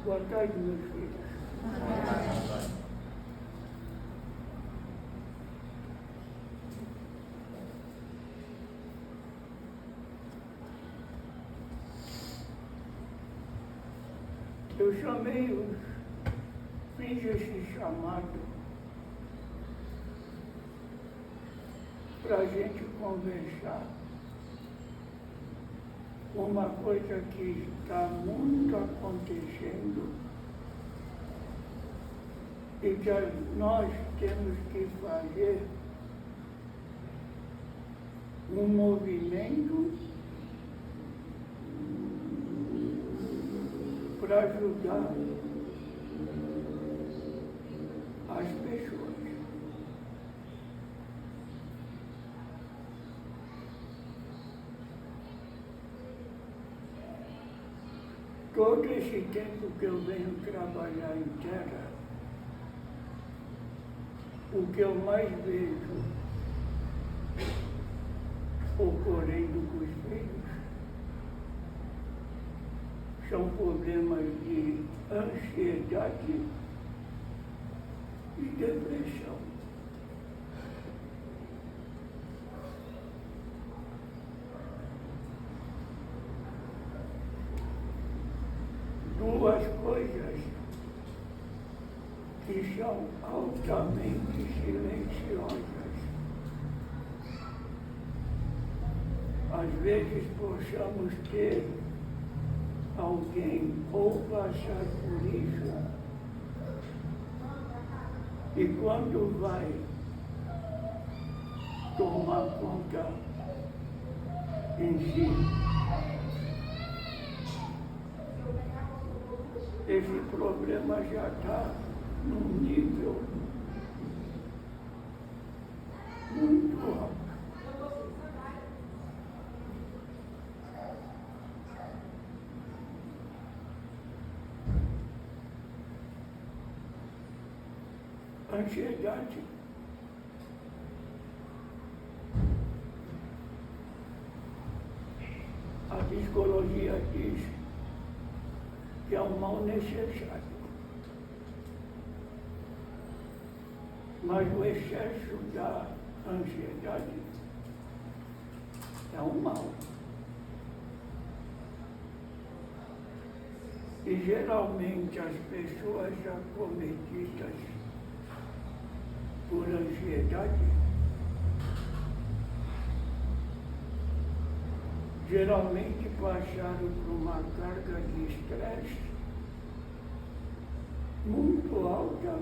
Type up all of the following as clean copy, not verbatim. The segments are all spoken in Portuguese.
Boa tarde, meus filhos. Eu fiz esse chamado para a gente conversar. Uma coisa que está muito acontecendo e que nós temos que fazer um movimento para ajudar as pessoas. Todo esse tempo que eu venho trabalhar em terra, o que eu mais vejo ocorrendo com os filhos são problemas de ansiedade e depressão. Duas coisas que são altamente silenciosas. Às vezes possamos ter alguém ou passar por isso, e quando vai tomar conta em si, esse problema já está num nível muito alto. Ansiedade. A psicologia diz que é um mal necessário. Mas o excesso da ansiedade é um mal. E geralmente as pessoas acometidas por ansiedade, geralmente passaram por uma carga de estresse muito alta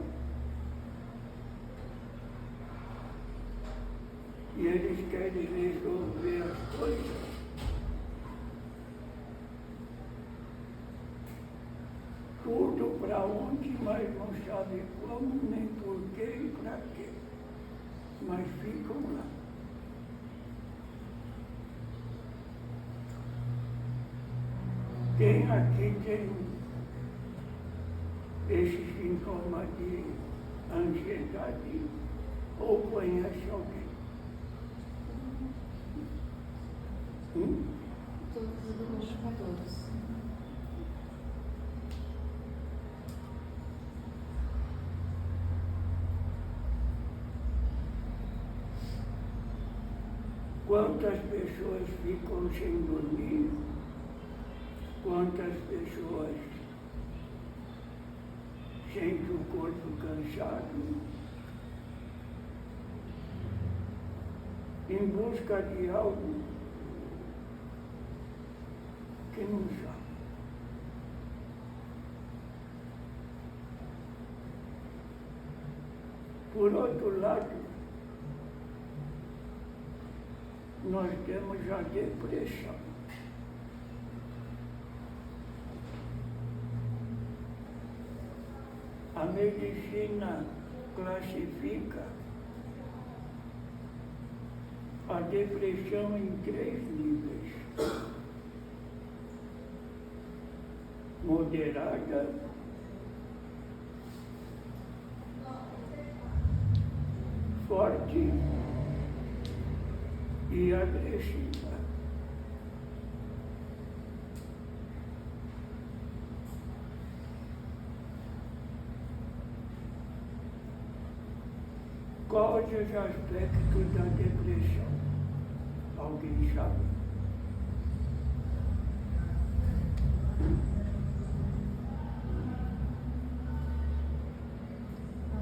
e eles querem resolver as coisas tudo para onde, mas não sabem como, nem porquê e para quê. Mas ficam lá. Quem aqui tem esse sintoma de ansiedade ou conhece alguém? Todos os jogadores. Quantas pessoas ficam sem dormir? Quantas pessoas sentem o corpo cansado? Em busca de algo que não sabe. Por outro lado, nós temos a depressão. A medicina classifica a depressão em 3 níveis: moderada, forte e agressiva. Quais os aspectos da depressão? Alguém sabe?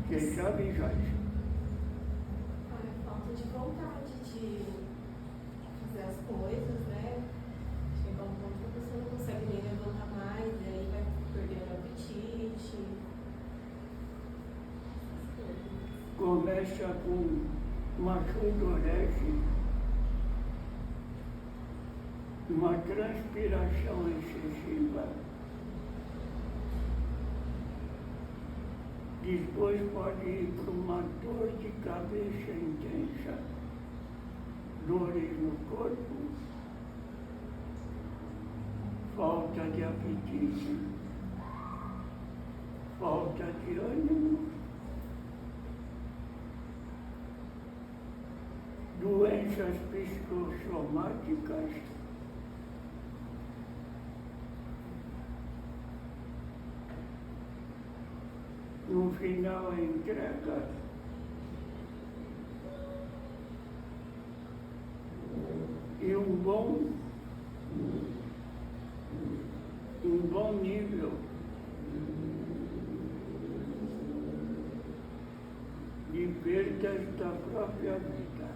Você sabe, Joyce? A falta de vontade de fazer as coisas, né? Chega a um ponto que a pessoa não consegue nem levantar mais, e aí vai perdendo o apetite. Começa com uma sudorese, uma transpiração excessiva, depois pode ir para uma dor de cabeça intensa, dores no corpo, falta de apetite, falta de ânimo, doenças psicossomáticas, no final a entrega e um bom nível de perdas da própria vida.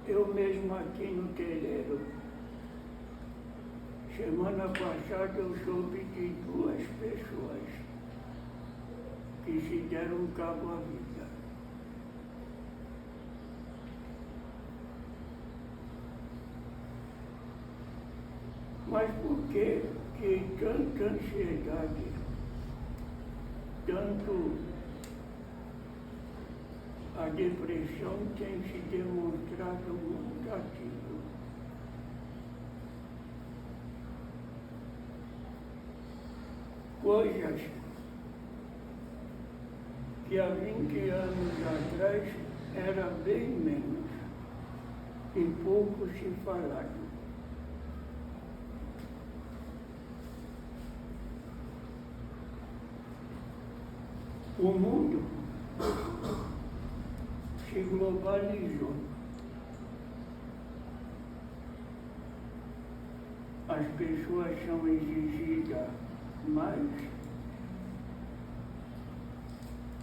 Eu mesmo aqui no terreiro, semana passada eu soube de 2 pessoas que se deram cabo à vida. Mas por que tanta ansiedade, tanto a depressão tem se demonstrado muito ativa? Coisas que há 20 anos atrás era bem menos e pouco se falava. O mundo se globalizou. As pessoas são exigidas mais,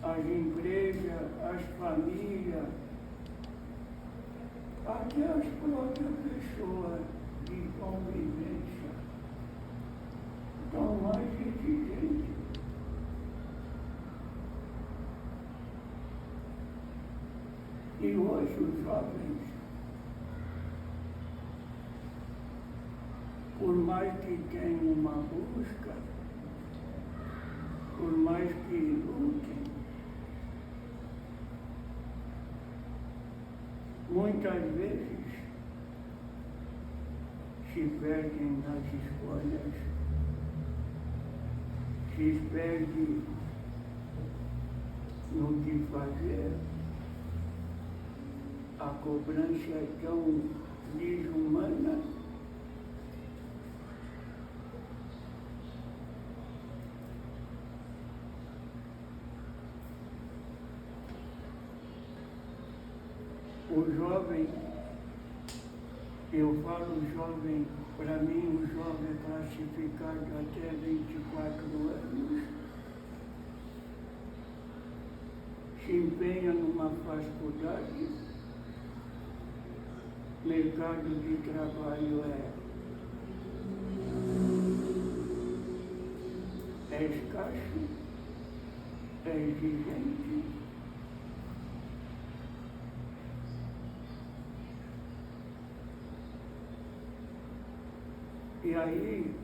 as empresas, as famílias, até as próprias pessoas de convivência estão mais exigentes. E hoje os jovens, por mais que tenham uma busca, por mais que lutem, muitas vezes se perdem nas escolhas, se perdem no que fazer. A cobrança é tão desumana. O jovem, eu falo jovem, para mim o jovem é classificado até 24 anos, se empenha numa faculdade, mercado de trabalho é escasso, é exigente. E aí,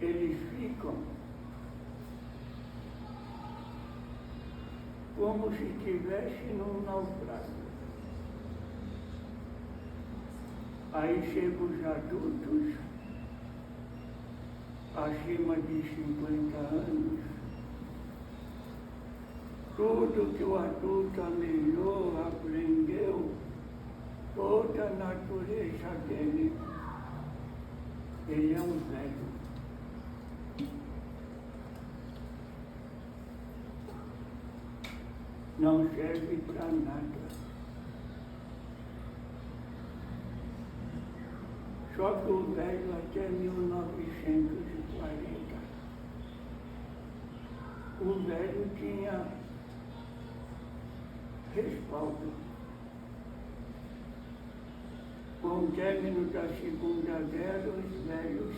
eles ficam como se estivesse num naufrágio. Aí chegam os adultos, acima de 50 anos, tudo que o adulto amelhou, aprendeu, toda a natureza dele, ele é um velho. não serve para nada. Só que o velho até 1940, o velho tinha respaldo. Com o término da Segunda Guerra, os velhos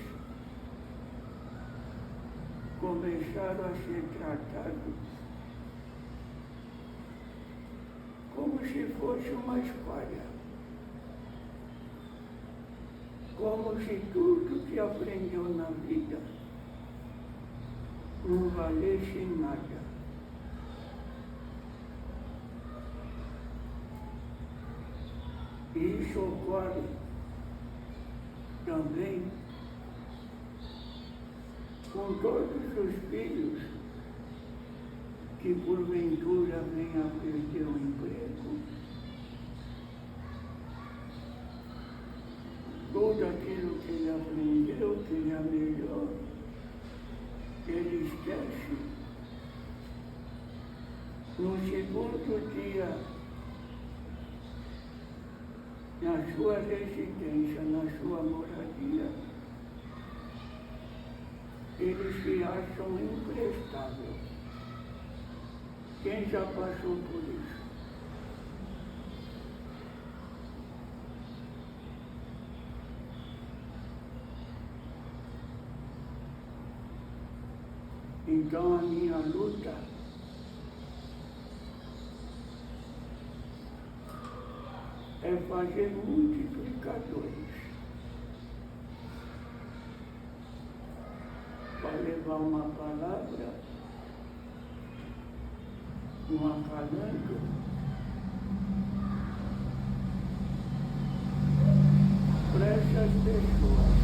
começaram a ser tratados como se fosse uma escolha. Como se tudo que aprendeu na vida não valesse nada. E isso ocorre também com todos os filhos que porventura venham a perder o emprego. Tudo aquilo que ele aprendeu, que ele é melhor, ele esquece. No segundo dia, na sua residência, na sua moradia, eles se acham imprestáveis. Quem já passou por isso? Então a minha luta é fazer multiplicadores para levar uma palavra, um acalanto, para essas pessoas.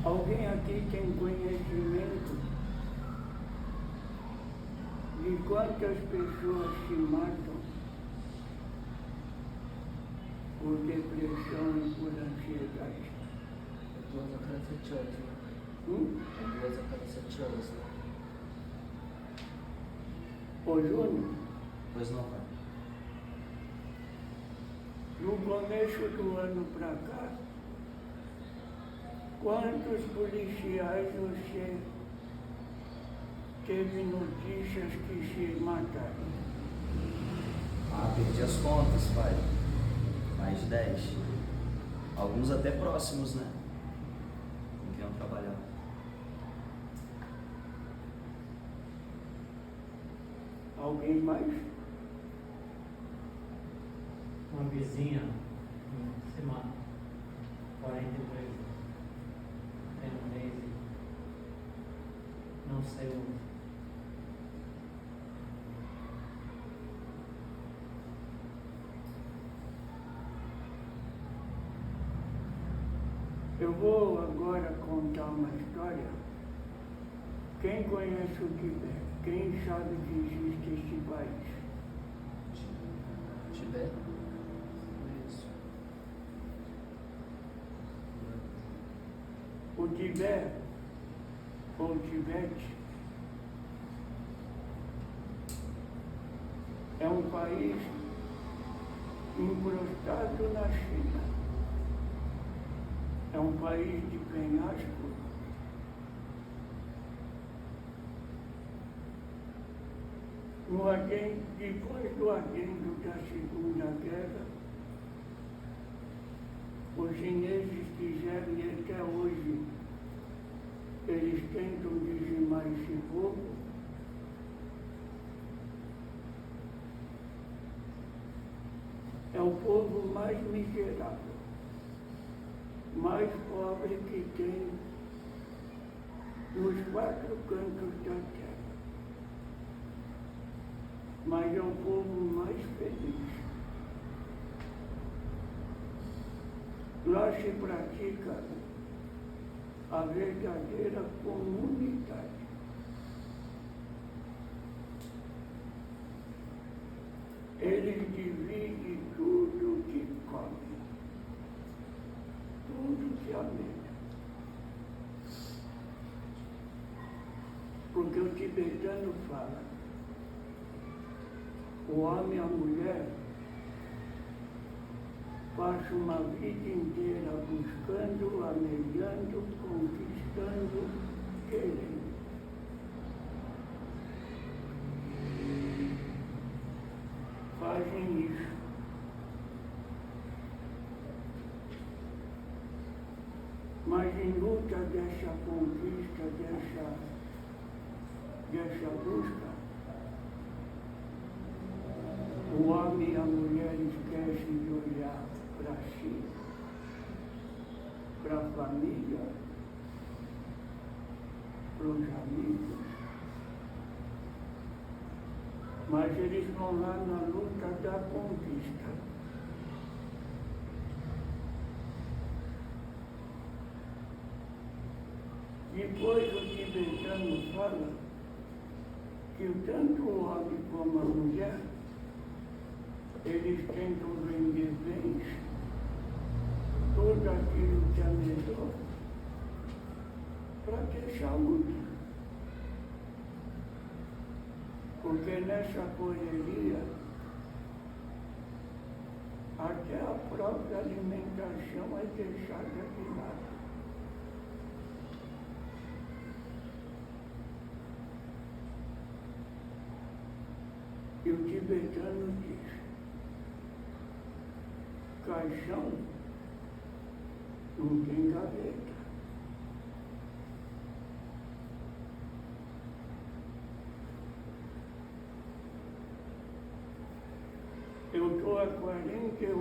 Alguém aqui tem conhecimento de quantas pessoas se matam por depressão e por ansiedade? 2 a cada 7 horas, né? 2 a cada 7 horas, né? Ô Júnior, Pois não, pai. no começo do ano para cá, quantos policiais você teve notícias que se mataram? Ah, perdi as contas, pai. Mais de 10. Alguns até próximos, né? Com quem eu trabalhava. Alguém mais? Uma vizinha se mata, 43 anos, tem um mês e não sei onde. Eu vou agora contar uma história. Quem conhece o Tibete? Quem sabe que existe esse país? Tibete? Isso. O Tibete, ou Tibete, é um país incrustado na China. É um país de penhasco. Depois do adendo da Segunda Guerra, os chineses quiseram, e até hoje eles tentam dizimar esse povo. É o povo mais miserável, mais pobre que tem nos 4 cantos da terra. Mas é o povo mais feliz. Lá se pratica a verdadeira comunidade. Eles dividem tudo que comem, tudo que almejam. Porque o tibetano fala, o homem e a mulher passam uma vida inteira buscando, anelhando, conquistando, querendo. Fazem isso. Mas em luta dessa conquista, dessa busca, o homem e a mulher esquecem de olhar para si, para a família, para os amigos. Mas eles vão lá na luta da conquista. Depois o tibetano fala que tanto o homem como a mulher, eles tentam vender bens, tudo aquilo que é melhor, para ter saúde. Porque nessa correria, até a própria alimentação é deixada de lado. E o tibetano diz, caixão não tem gaveta. Eu estou há 48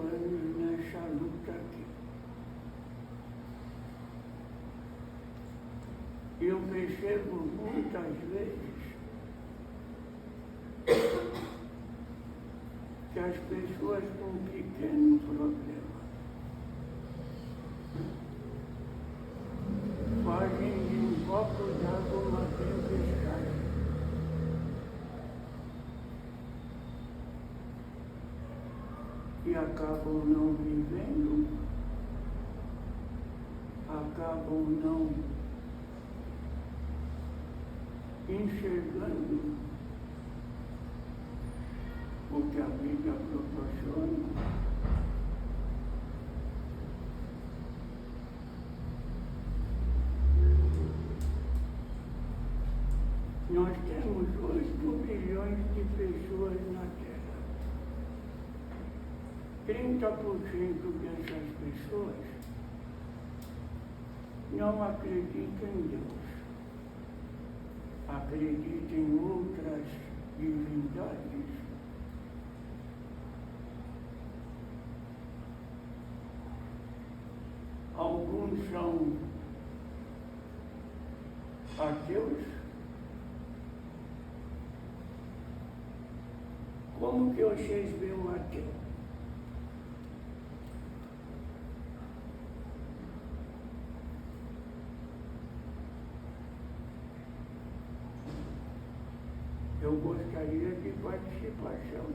anos nessa luta aqui. Eu percebo muitas vezes que as pessoas com um pequeno problema fazem de um copo d'água uma tempestade. E acabam não vivendo, acabam não enxergando o que a vida proporciona. Nós temos 8 bilhões de pessoas na Terra. 30% dessas pessoas não acreditam em Deus. Acreditam em outras divindades. Alguns são ateus. Como que vocês veem um ateu? Eu gostaria de participação.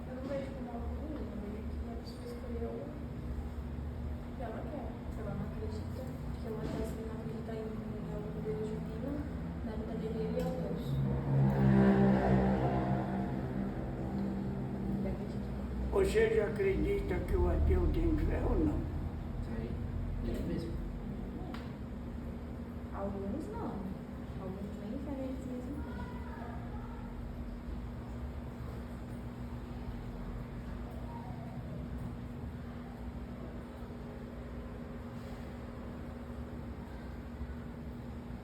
Eu não vejo como algo ruim, eu vejo que a pessoa escolheu o que ela quer. Se ela não acredita, se ela não acredita em algum Deus divino, na vida dele ele é o Deus. Ele acredita. Você já acredita que o ateu tem fé ou não? Ele mesmo. Alguns não. Alguns nem fé neles mesmo.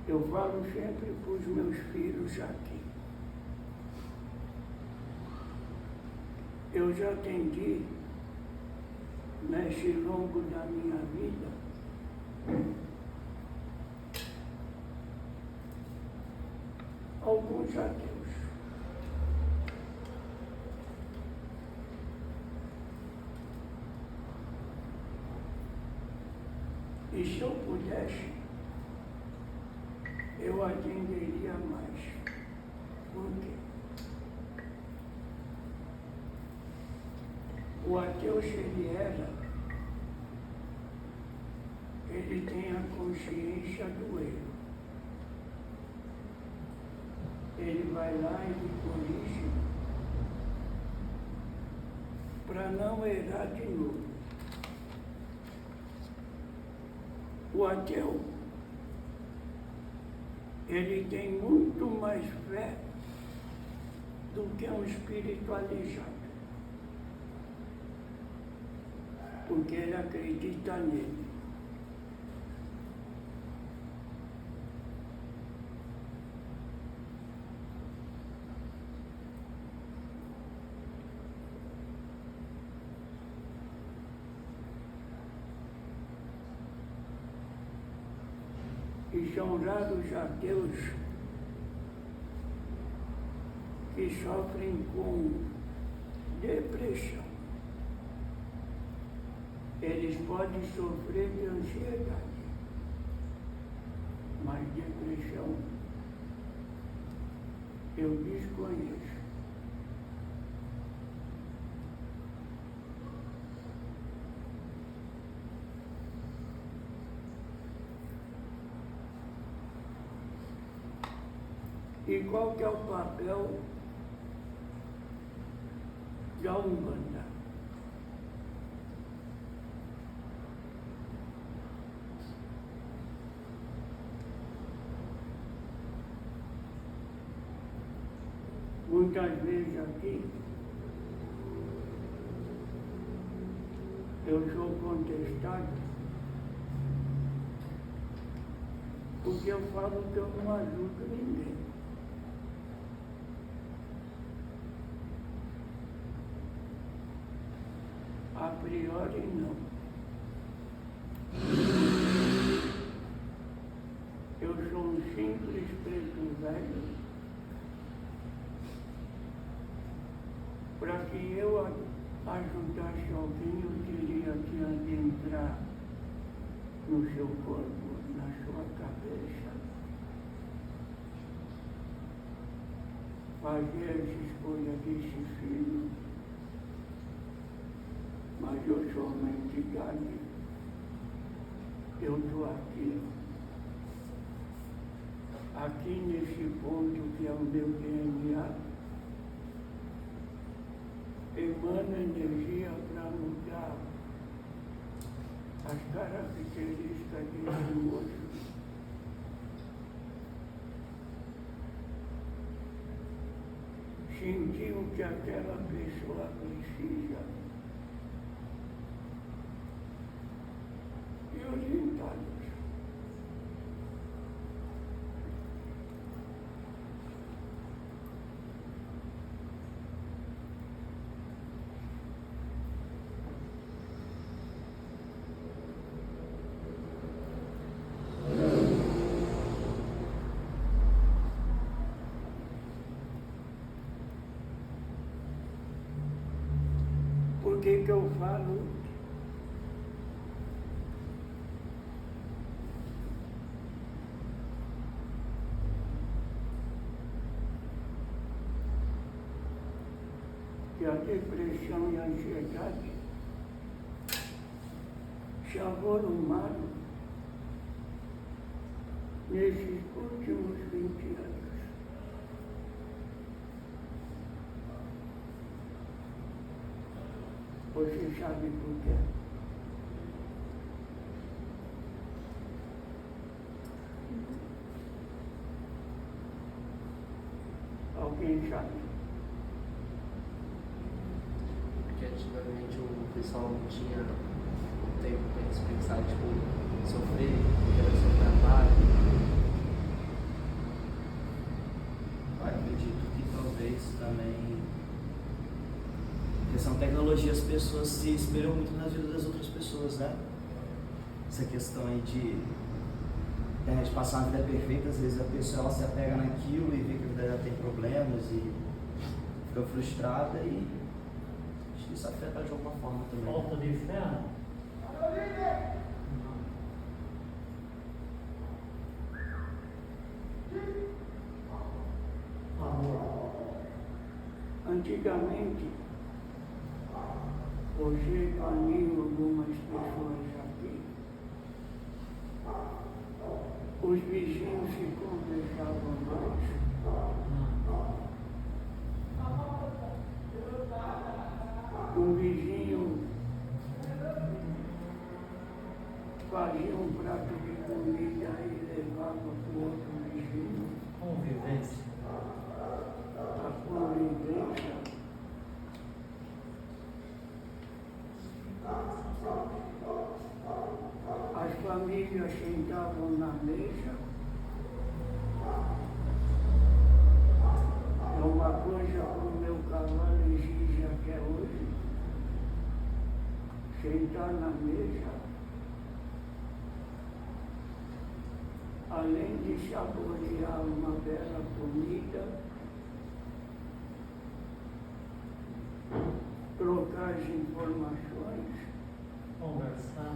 Eu falo sempre para os meus filhos aqui. Eu já atendi, nesse longo da minha vida, alguns ateus. E se eu pudesse, eu atenderia mais. Por quê? O ateu, se ele era, ele tem a consciência consciência do erro. Ele vai lá e lhe corrige para não errar de novo. O ateu, ele tem muito mais fé do que um espiritualizado, porque ele acredita nele. E são raros ateus que sofrem com depressão. Eles podem sofrer de ansiedade, mas depressão eu desconheço. E qual que é o papel da Umbanda? Muitas vezes aqui eu sou contestado porque eu falo que eu não ajudo ninguém. A priori, não. Eu sou um simples preto velho. Para que eu ajudasse alguém, eu teria que adentrar no seu corpo, na sua cabeça, fazer essa escolha desse filho. Mas eu sou uma entidade, eu estou aqui nesse ponto que é o meu DNA, emana energia para mudar as características desse moço. Sentir o que aquela pessoa precisa e orientá-los. Por que que eu falo? Que a depressão e a ansiedade se avolumaram nesses últimos 20 anos. Você sabe por quê? Alguém sabe? Porque antigamente o pessoal não tinha o tempo para eles pensar, tipo, sofrer, era o seu trabalho. Eu acredito que talvez também, questão tecnologia, as pessoas se espelham muito nas vidas das outras pessoas, né? Essa questão aí de passar uma vida perfeita, às vezes a pessoa ela se apega naquilo e vê que a vida dela tem problemas e fica frustrada e acho que isso afeta de alguma forma também. Falta de fé? Não. Amor. Antigamente, você anima algumas pessoas aqui, Os vizinhos se conversavam mais. Um vizinho fazia um prato de comida e levava para o outro vizinho. Convivência. A convivência. As famílias sentavam na mesa. É uma coisa que o meu cavalo exige até hoje. Sentar na mesa, além de saborear uma bela comida, trocar as informações, conversar.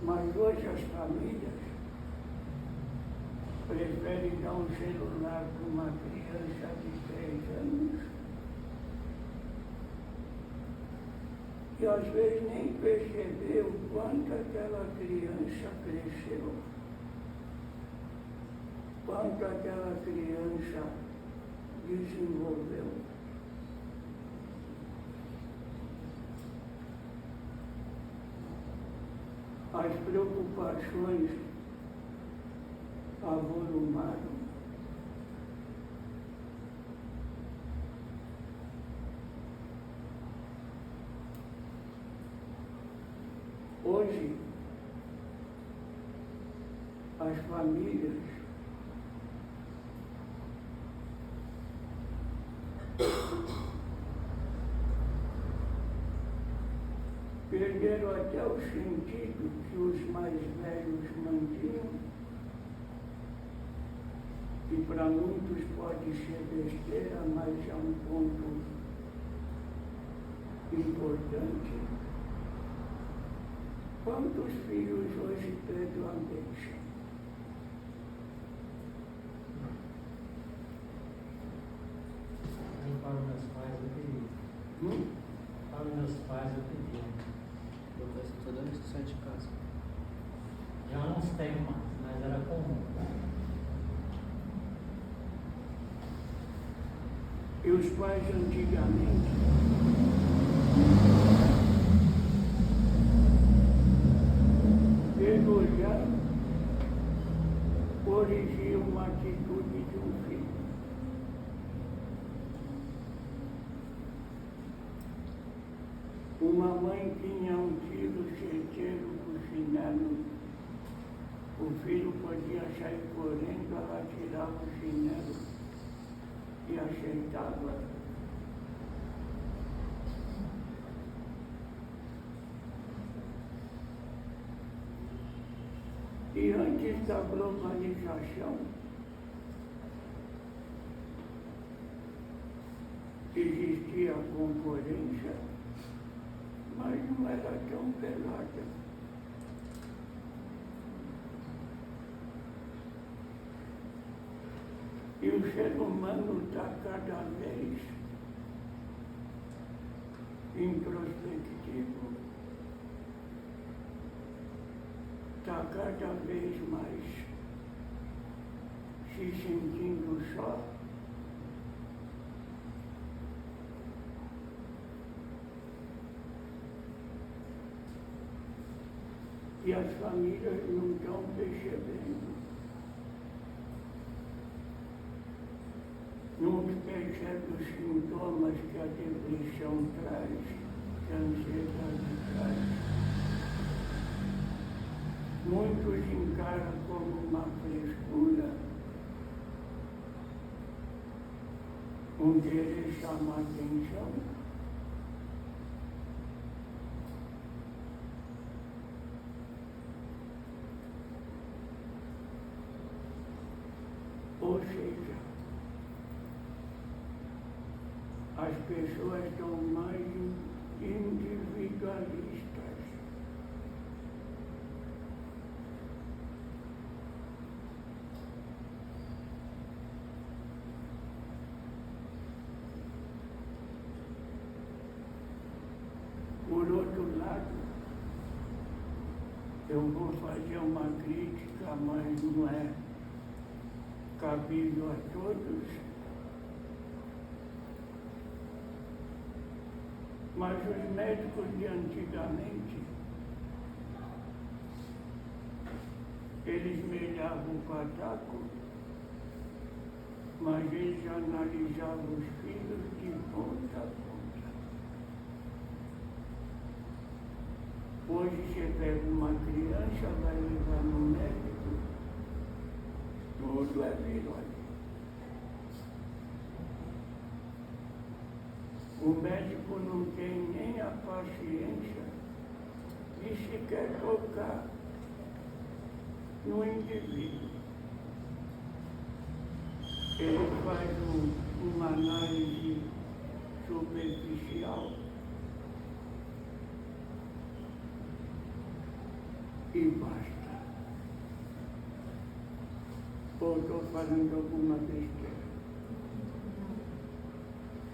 Mas hoje as famílias preferem dar um celular para uma criança de 3 anos e às vezes nem percebeu o quanto aquela criança cresceu, quanto aquela criança desenvolveu. As preocupações avolumaram. Hoje, as famílias perderam até o sentido que os mais velhos mantinham, que para muitos pode ser besteira, mas é um ponto importante. Quantos filhos hoje pedem a bênção? Para os meus pais eu pedi. Para os meus pais eu pedi. Eu peço toda vez que sai de casa. Já não tenho mais, mas era comum. E os pais antigamente já corrigiam uma atitude de um filho. Uma mãe tinha um tiro certeiro com o chinelo. O filho podia sair correndo, ela tirava o chinelo e acertava. E antes da globalização, existia concorrência, mas não era tão velada. E o ser humano está cada vez introspectivo, está cada vez mais se sentindo só. E as famílias não estão percebendo. Não percebem os sintomas que a depressão traz, que a ansiedade traz. Muitos encaram como uma frescura, um querer chamar atenção. Ou seja, as pessoas estão mais individualistas. Por outro lado, Eu vou fazer uma crítica, mas não é cabível a todos. Mas os médicos de antigamente, eles melhavam o pataco, mas eles analisavam os filhos de ponta a ponta. Hoje você pega uma criança, vai levar no médico, tudo é virose. O médico não tem nem a paciência de sequer tocar no indivíduo. Ele faz uma análise superficial e basta. Ou estou falando alguma besteira?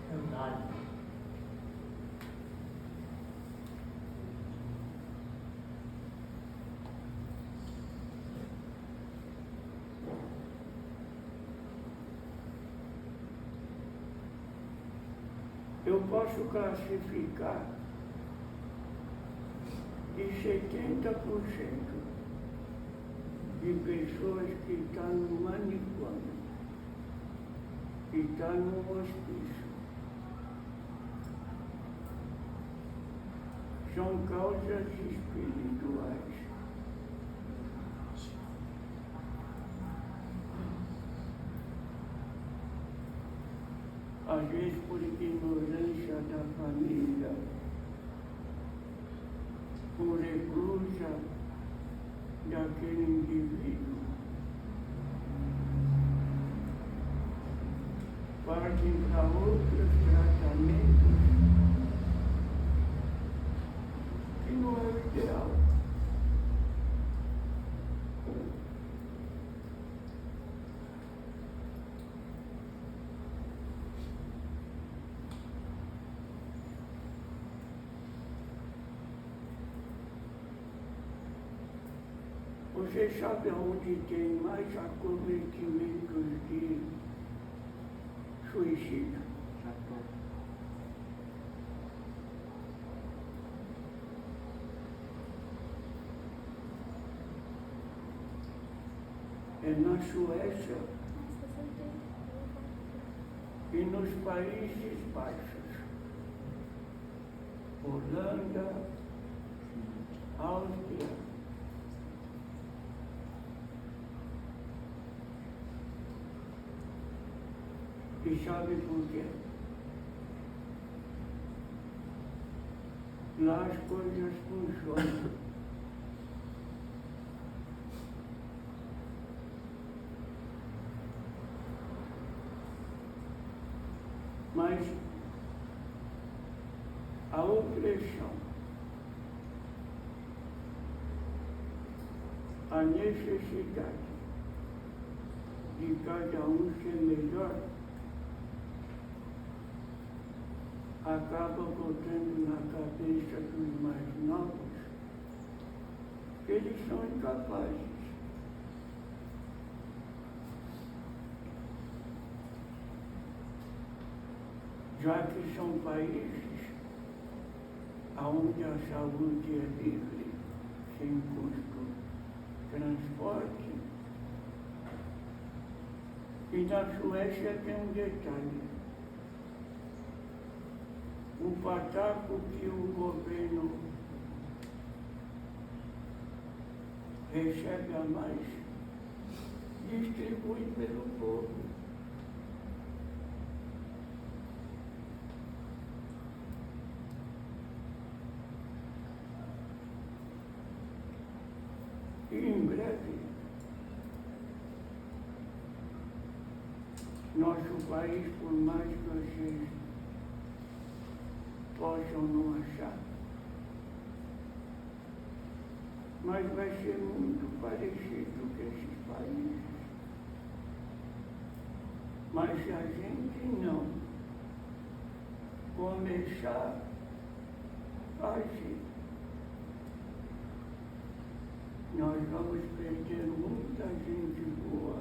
Verdade. Eu posso classificar de 70% de pessoas que estão no manicômio, que estão no hospício. São causas espirituais. Às vezes por ignorância da família, por reclusa daquele indivíduo. Partem para outros tratamentos que não é o ideal. Você sabe onde tem mais acometimentos de suicídio? Japão. É na Suécia e nos Países Baixos. Holanda, Áustria. E sabe por quê? Lá as coisas funcionam. Mas a opressão, a necessidade de cada um ser melhor, acaba botando na cabeça dos mais novos que eles são incapazes. Já que são países onde a saúde é livre, sem custo, transporte. E na Suécia tem um detalhe. O pataco que o governo recebe a mais, distribui pelo povo. E em breve, nosso país, por mais que vocês possam não achar, mas vai ser muito parecido com esses países. Mas se a gente não começar a agir, nós vamos perder muita gente boa.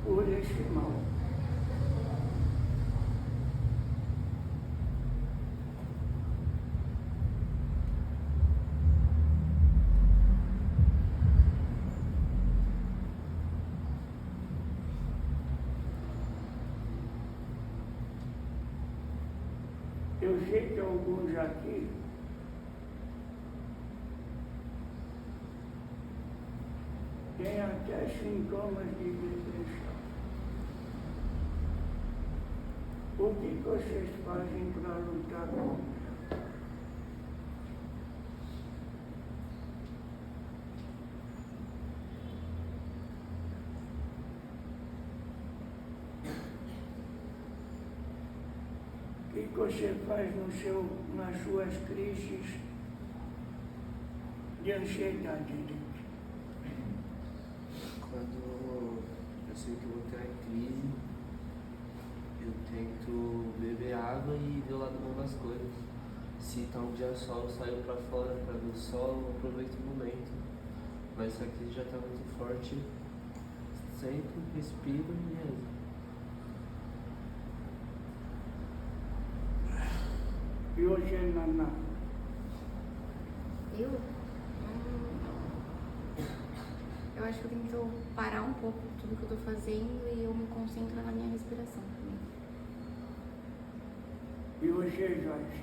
Por esse mal. Eu sei que alguns aqui têm até sintomas de depressão. O que vocês fazem para lutar contra? O que você faz nas suas crises de ansiedade? Quando eu sei que eu vou ter uma crise, eu tento beber água e ver o lado bom das coisas. Se tá um dia sol, eu saio pra fora pra ver o sol, eu aproveito o momento. Mas se a crise já tá muito forte, sempre respiro e rezo. E hoje é Naná. Eu acho que eu tento parar um pouco tudo que eu tô fazendo e eu me concentro na minha respiração também. E hoje é Joyce.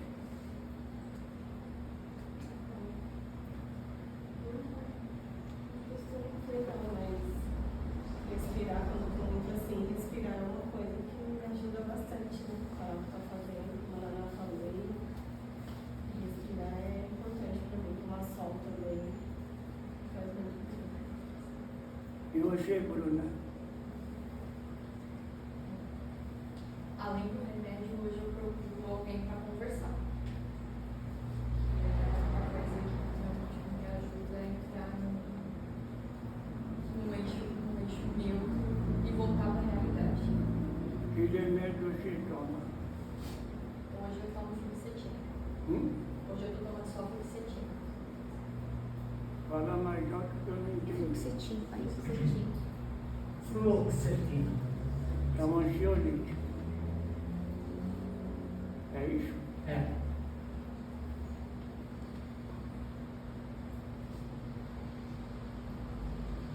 Respirar, quando eu tô muito assim, respirar é uma coisa que me ajuda bastante, né? Para o que tá fazendo, como a Ana falou aí. Respirar é importante para mim, tomar sol também. Faz muito bem. E você, Bruna? Além do remédio, hoje eu procuro alguém para conversar. É uma coisa que realmente me ajuda a entrar num eixo meu e voltar para a realidade. Que remédio você toma? Hoje eu tomo fluoxetina. Hoje eu estou tomando só fluoxetina. Fala mais alto que eu não entendi. Fluoxetina, pai, fluoxetina. Fluoxetina. É um ansiolítico. É isso? É.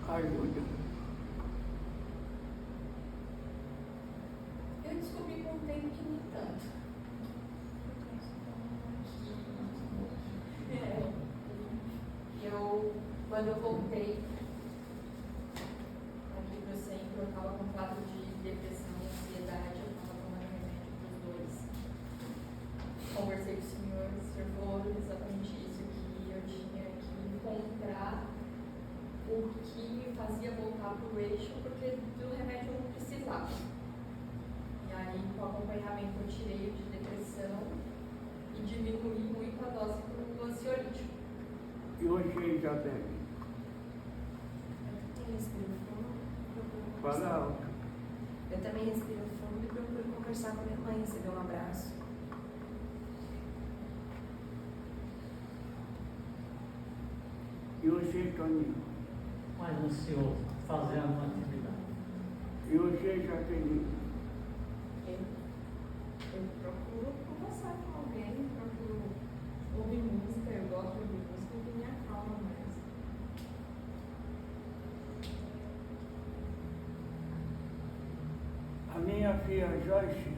Ajuda. Eu descobri com o tempo que nem tanto. Quando eu voltei aqui para o centro, eu estava com quadro de depressão e ansiedade, eu estava tomando remédio para os dois. Conversei com o senhor falou exatamente isso, que eu tinha que encontrar o que me fazia voltar para o eixo, porque do remédio eu não precisava. E aí, com o acompanhamento, eu tirei o de depressão e diminui muito a dose do ansiolítico. E hoje, Isabel? Eu respiro fundo, procuro Fala conversar. alto. Eu também respiro fundo e procuro conversar com a minha mãe, receber um abraço. E você, Toninho? Mais ansioso, fazendo uma atividade. E você, Jaqueline? Eu procuro conversar com alguém, procuro ouvir música, eu gosto de ouvir música que me acalma mais. A minha filha Joyce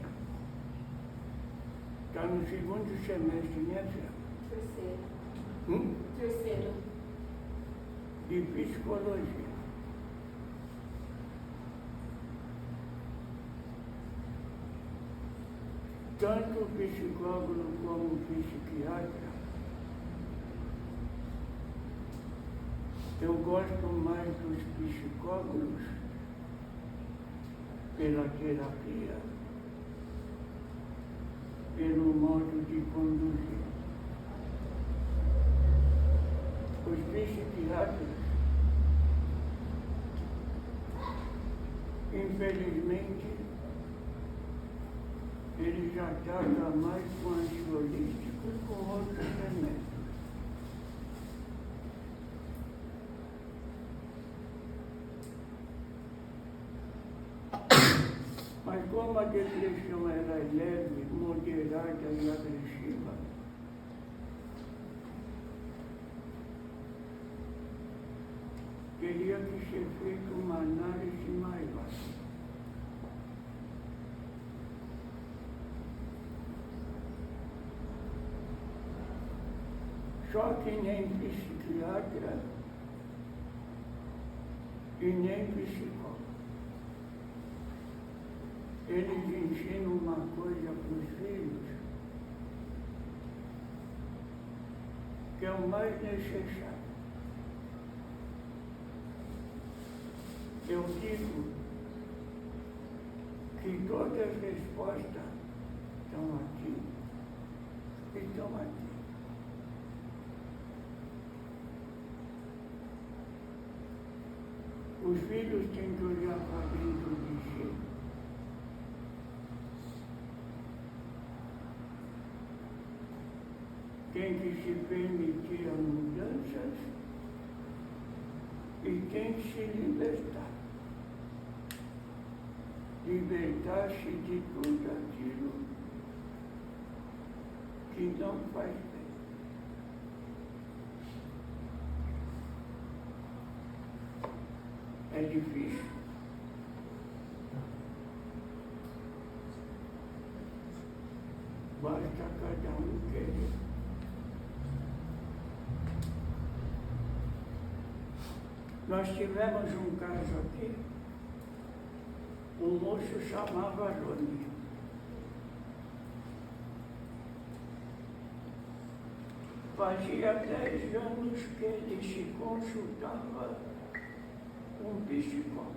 está no segundo semestre, minha filha. Terceiro. Terceiro. De psicologia. Tanto o psicólogo como o psiquiatra, eu gosto mais dos psicólogos pela terapia, pelo modo de conduzir. Os psiquiatras, infelizmente, eles vezes ataca mais com ansiolítico e com outros remédios. Mas como a depressão era leve, moderada e agressiva, teria que ser feita uma análise maior. Só que nem psiquiatra e nem psicólogo. Eles ensinam uma coisa para os filhos que é o mais necessário. Eu digo que todas as respostas estão aqui e estão aqui. Os filhos têm que olhar para dentro de si. Tem que se permitir as mudanças e tem que se libertar. Libertar-se de tudo aquilo que não faz bem. É difícil. Basta cada um querer. Nós tivemos um caso aqui, um moço chamava Rony. Fazia 10 anos que ele se consultava com um psicólogo.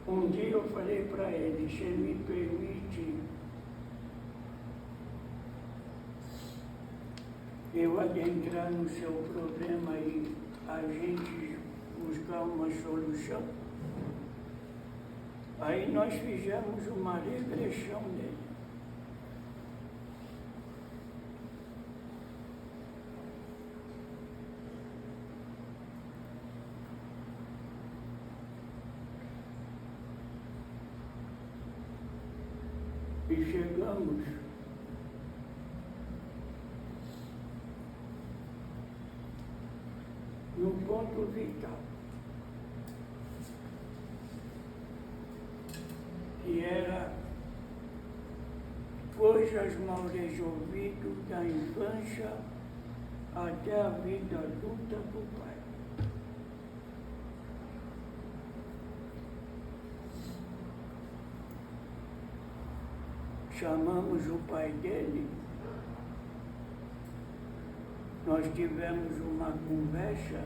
Um dia eu falei para ele, você me permite eu adentrar no seu problema e a gente buscar uma solução? Aí nós fizemos uma regressão dele. E chegamos no ponto vital, que era coisas mal resolvidas da infância até a vida adulta do pai. Chamamos o pai dele, nós tivemos uma conversa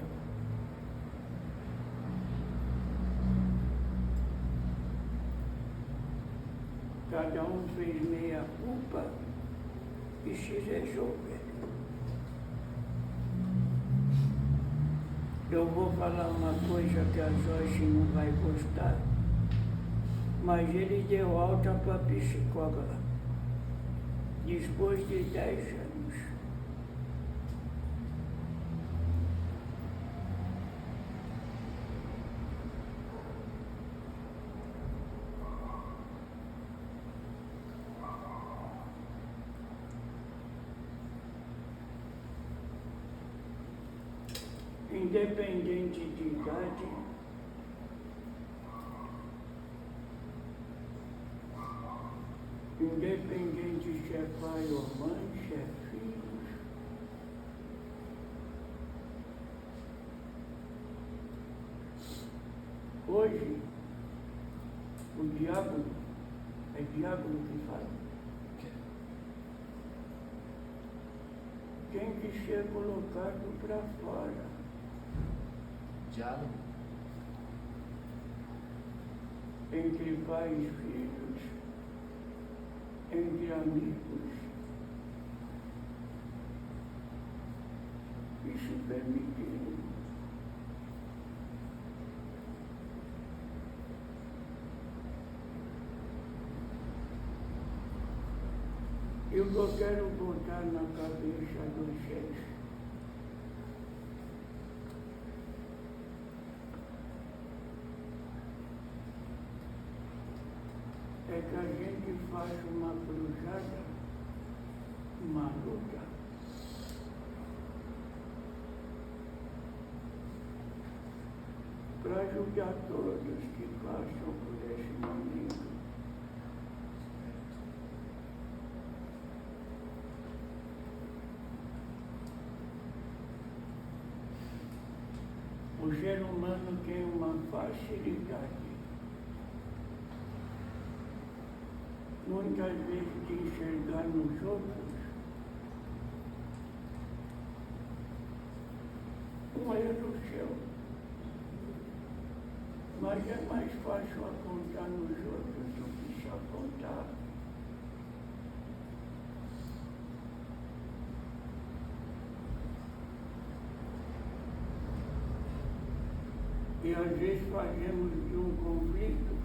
cada um fez meia culpa e se resolveu. Eu vou falar uma coisa que a Joyce não vai gostar, mas ele deu alta para a psicóloga, depois de 10 anos. Independente de idade, independente se é pai ou mãe, se é filho, hoje o diabo, é diabo que fala, tem que ser colocado para fora. Diálogo? Entre pais e filhos, entre amigos. e se permitindo. E o que eu quero botar na cabeça de vocês é que a gente faz uma cruzada, uma luta, para ajudar todos que passam por esse momento. O ser humano tem uma facilidade, muitas vezes, de enxergar nos outros um erro seu. Mas é mais fácil apontar nos outros do que se apontar. E às vezes fazemos de um conflito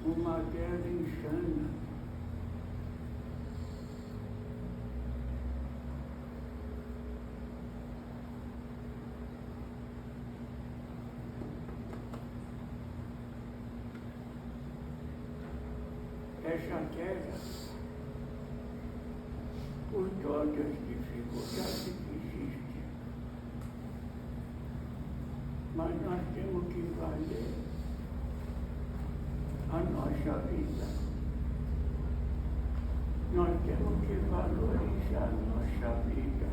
uma guerra insana. Essa guerra, por todas as dificuldades que existem, mas nós temos que valer a nossa vida. Nós temos que valorizar a nossa vida.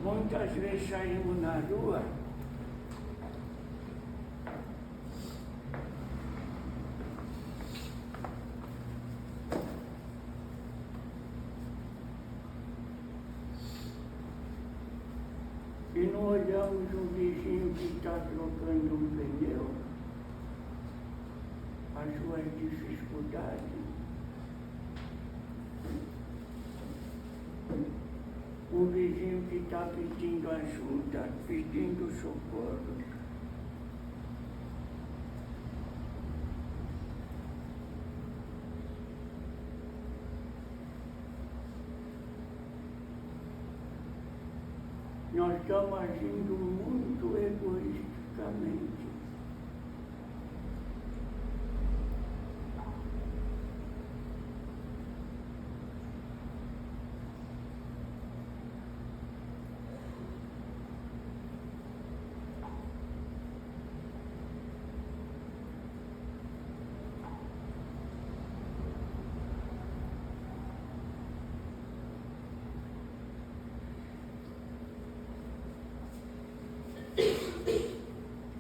Muitas vezes saímos na rua e não olhamos um vizinho que está trocando um pneu, as suas dificuldades. Um vizinho que está pedindo ajuda, pedindo socorro. Nós estamos agindo muito egoisticamente.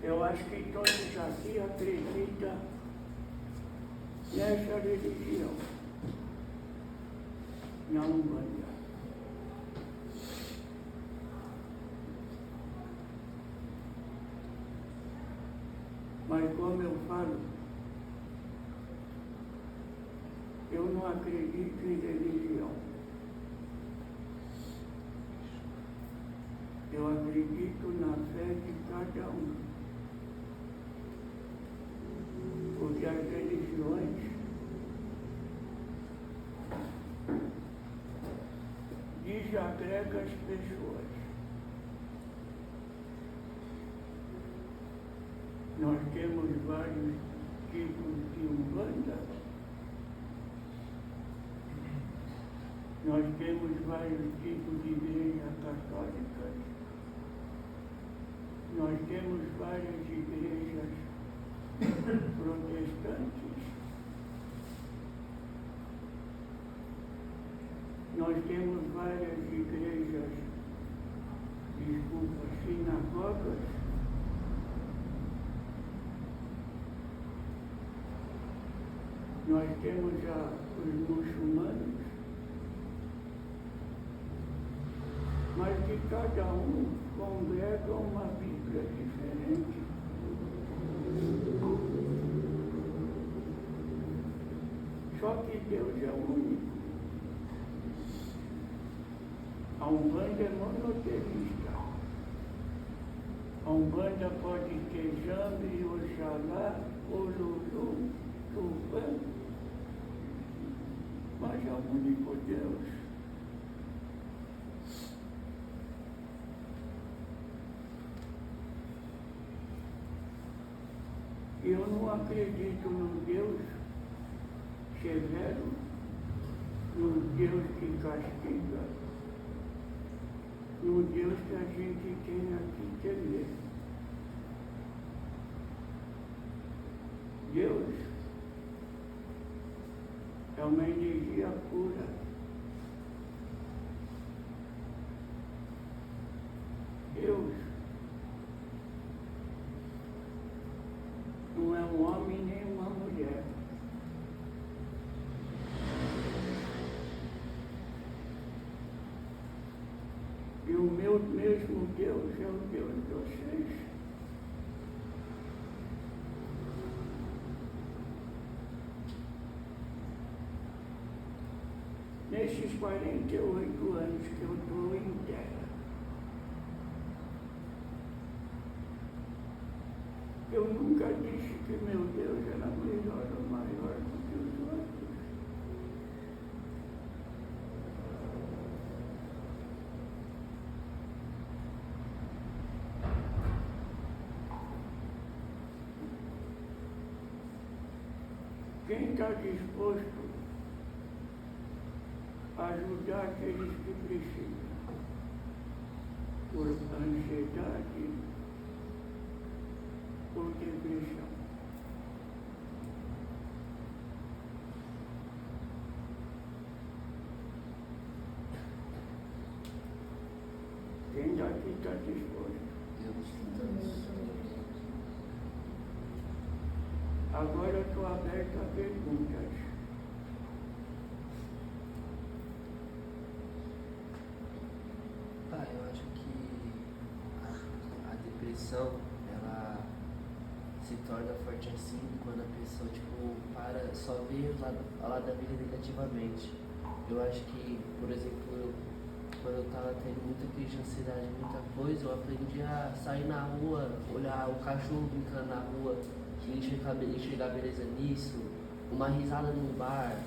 Eu acho que todos aqui acreditam nessa religião, na Umbanda. Mas como eu falo, eu não acredito em religião. Eu acredito na fé de cada um. Porque as religiões desagregam as pessoas. Nós temos vários tipos de Umbanda. Nós temos vários tipos de igrejas católicas. Nós temos várias igrejas protestantes. Nós temos várias igrejas, sinagogas. Nós temos os muçulmanos, mas que cada um congrega uma Bíblia diferente. Deus é único. A Umbanda é monoteísta. A Umbanda pode ter Jambi, Oxalá, Olulu, Tupã, mas é o único Deus. Eu não acredito num Deus severo, num Deus que castiga, num Deus que a gente tem aqui temer. Deus é uma energia pura. Deus não é um homem nem uma mulher. E o meu mesmo Deus é o Deus de vocês. Nesses 48 anos que eu estou em terra, eu nunca disse que meu Deus era melhor ou maior do que os outros. Quem está disposto a ajudar aqueles que precisam, por ansiedade, por depressão? Quem daqui está disposto? Agora eu estou aberto a perguntas. Eu acho que a depressão, ela se torna forte assim quando a pessoa, tipo, só vê o lado da vida negativamente. Eu acho que, por exemplo, quando eu tava tendo muita crise de ansiedade, muita coisa, eu aprendi a sair na rua, olhar o cachorro brincando na rua, enxergar beleza nisso, uma risada num bar,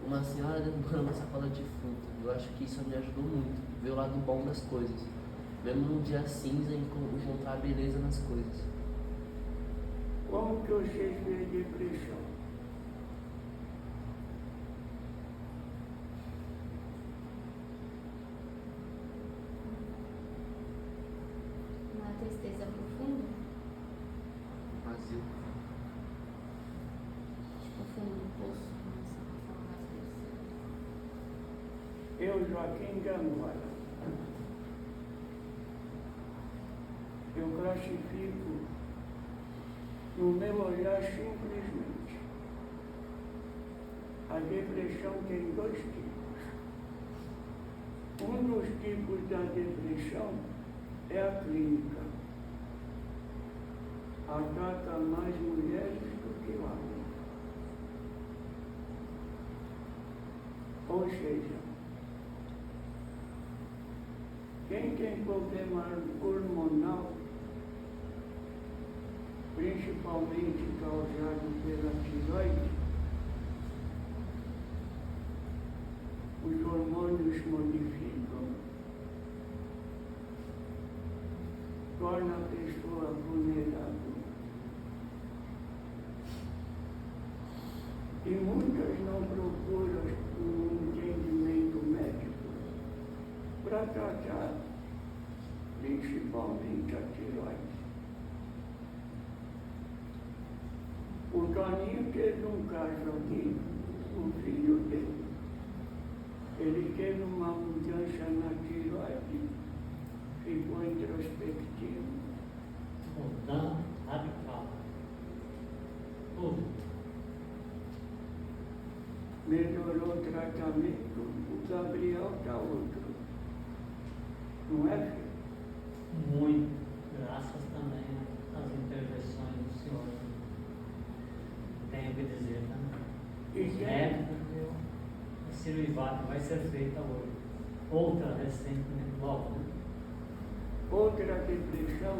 uma senhora derrubando uma sacola de fruta. Eu acho que isso me ajudou muito, ver o lado bom das coisas. Mesmo num dia cinza, encontrar beleza nas coisas. Como que vocês veem depressão? Uma tristeza profunda, Vazio. tipo fundo do poço, Eu, Joaquim Gamora, eu classifico no meu olhar simplesmente. A depressão tem dois tipos. Um dos tipos da depressão é a clínica. Ataca mais mulheres do que homens. Ou seja, quem tem problema hormonal, principalmente causado pela tireoide, os hormônios modificam, torna a pessoa vulnerável. E muitas não procuram um entendimento médico para tratar principalmente a tireoide. O Toninho teve um caso aqui, o filho dele. Ele teve uma mudança na tireoide, ficou introspectivo. Mudando radical. Tudo. Melhorou o tratamento, o Gabriel está outro. Não é, filho? Muito. Graças também às intervenções do Senhor. Tenho que dizer também. E Os quem, médicos vai ser feita hoje. Outra recentemente, logo, né? Outra depressão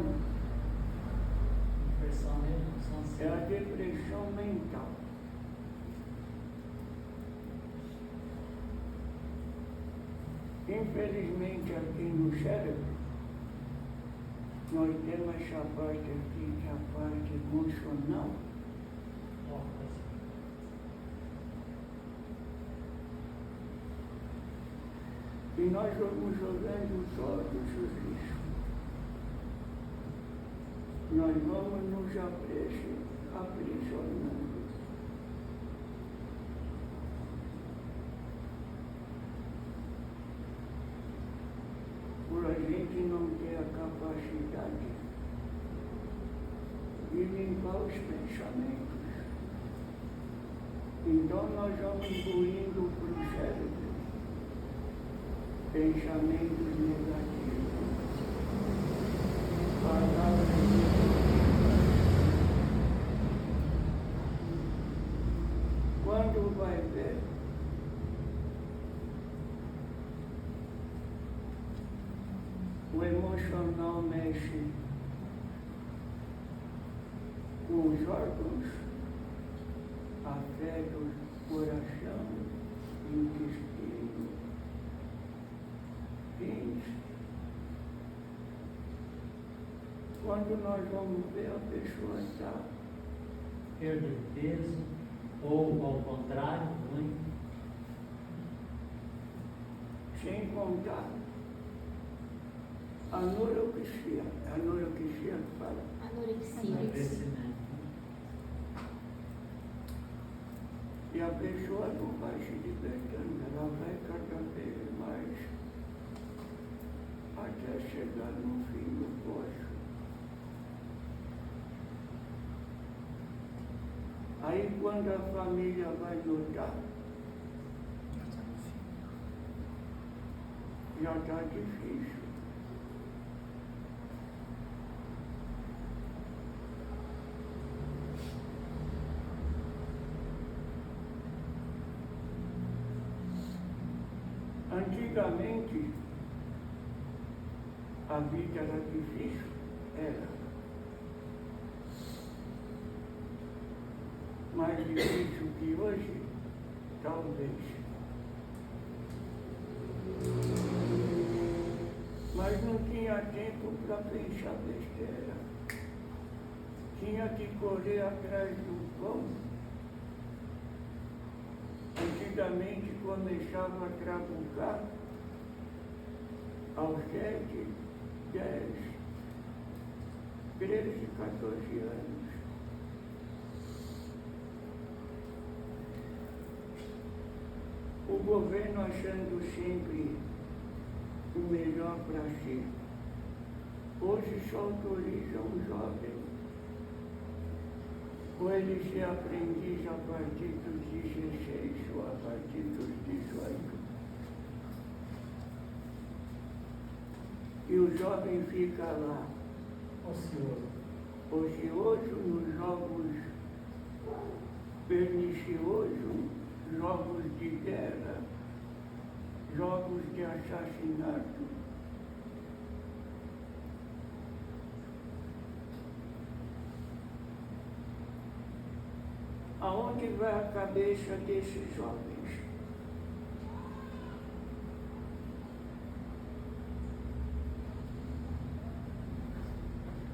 Depressão mesmo, são é a depressão mental. Infelizmente, aqui no cérebro, nós temos essa parte aqui, que é a parte emocional, e nós vamos jogando todos os lixos. Nós vamos nos aprisionando. Por a gente não ter a capacidade de limpar os pensamentos. Então nós vamos incluindo para o cérebro pensamentos negativos, palavras negativas. Quando vai ver, o emocional mexe com os órgãos, afetos, coração, intestino, rins. Quando nós vamos ver, a pessoa está perda de peso, ou ao contrário, ruim. sem contar a anorexia que fala. Anorexia. Emagrecimento. E a pessoa não vai se libertando, ela vai cada vez mais até chegar no fim do poço. Aí quando a família vai notar, já está difícil. Antigamente, a vida era difícil, era. Mais difícil que hoje, talvez. Mas não tinha tempo para pensar besteira. Tinha que correr atrás do pão. Antigamente começava a trabucar aos 7, 10, 13, 14 anos. O governo achando sempre o melhor para si. Hoje só autorizam um jovem ou ele ser aprendiz a partir dos 16 ou a partir dos 18. E o jovem fica lá, ocioso nos jogos perniciosos, jogos de guerra, jogos de assassinato. Aonde vai a cabeça desses jovens?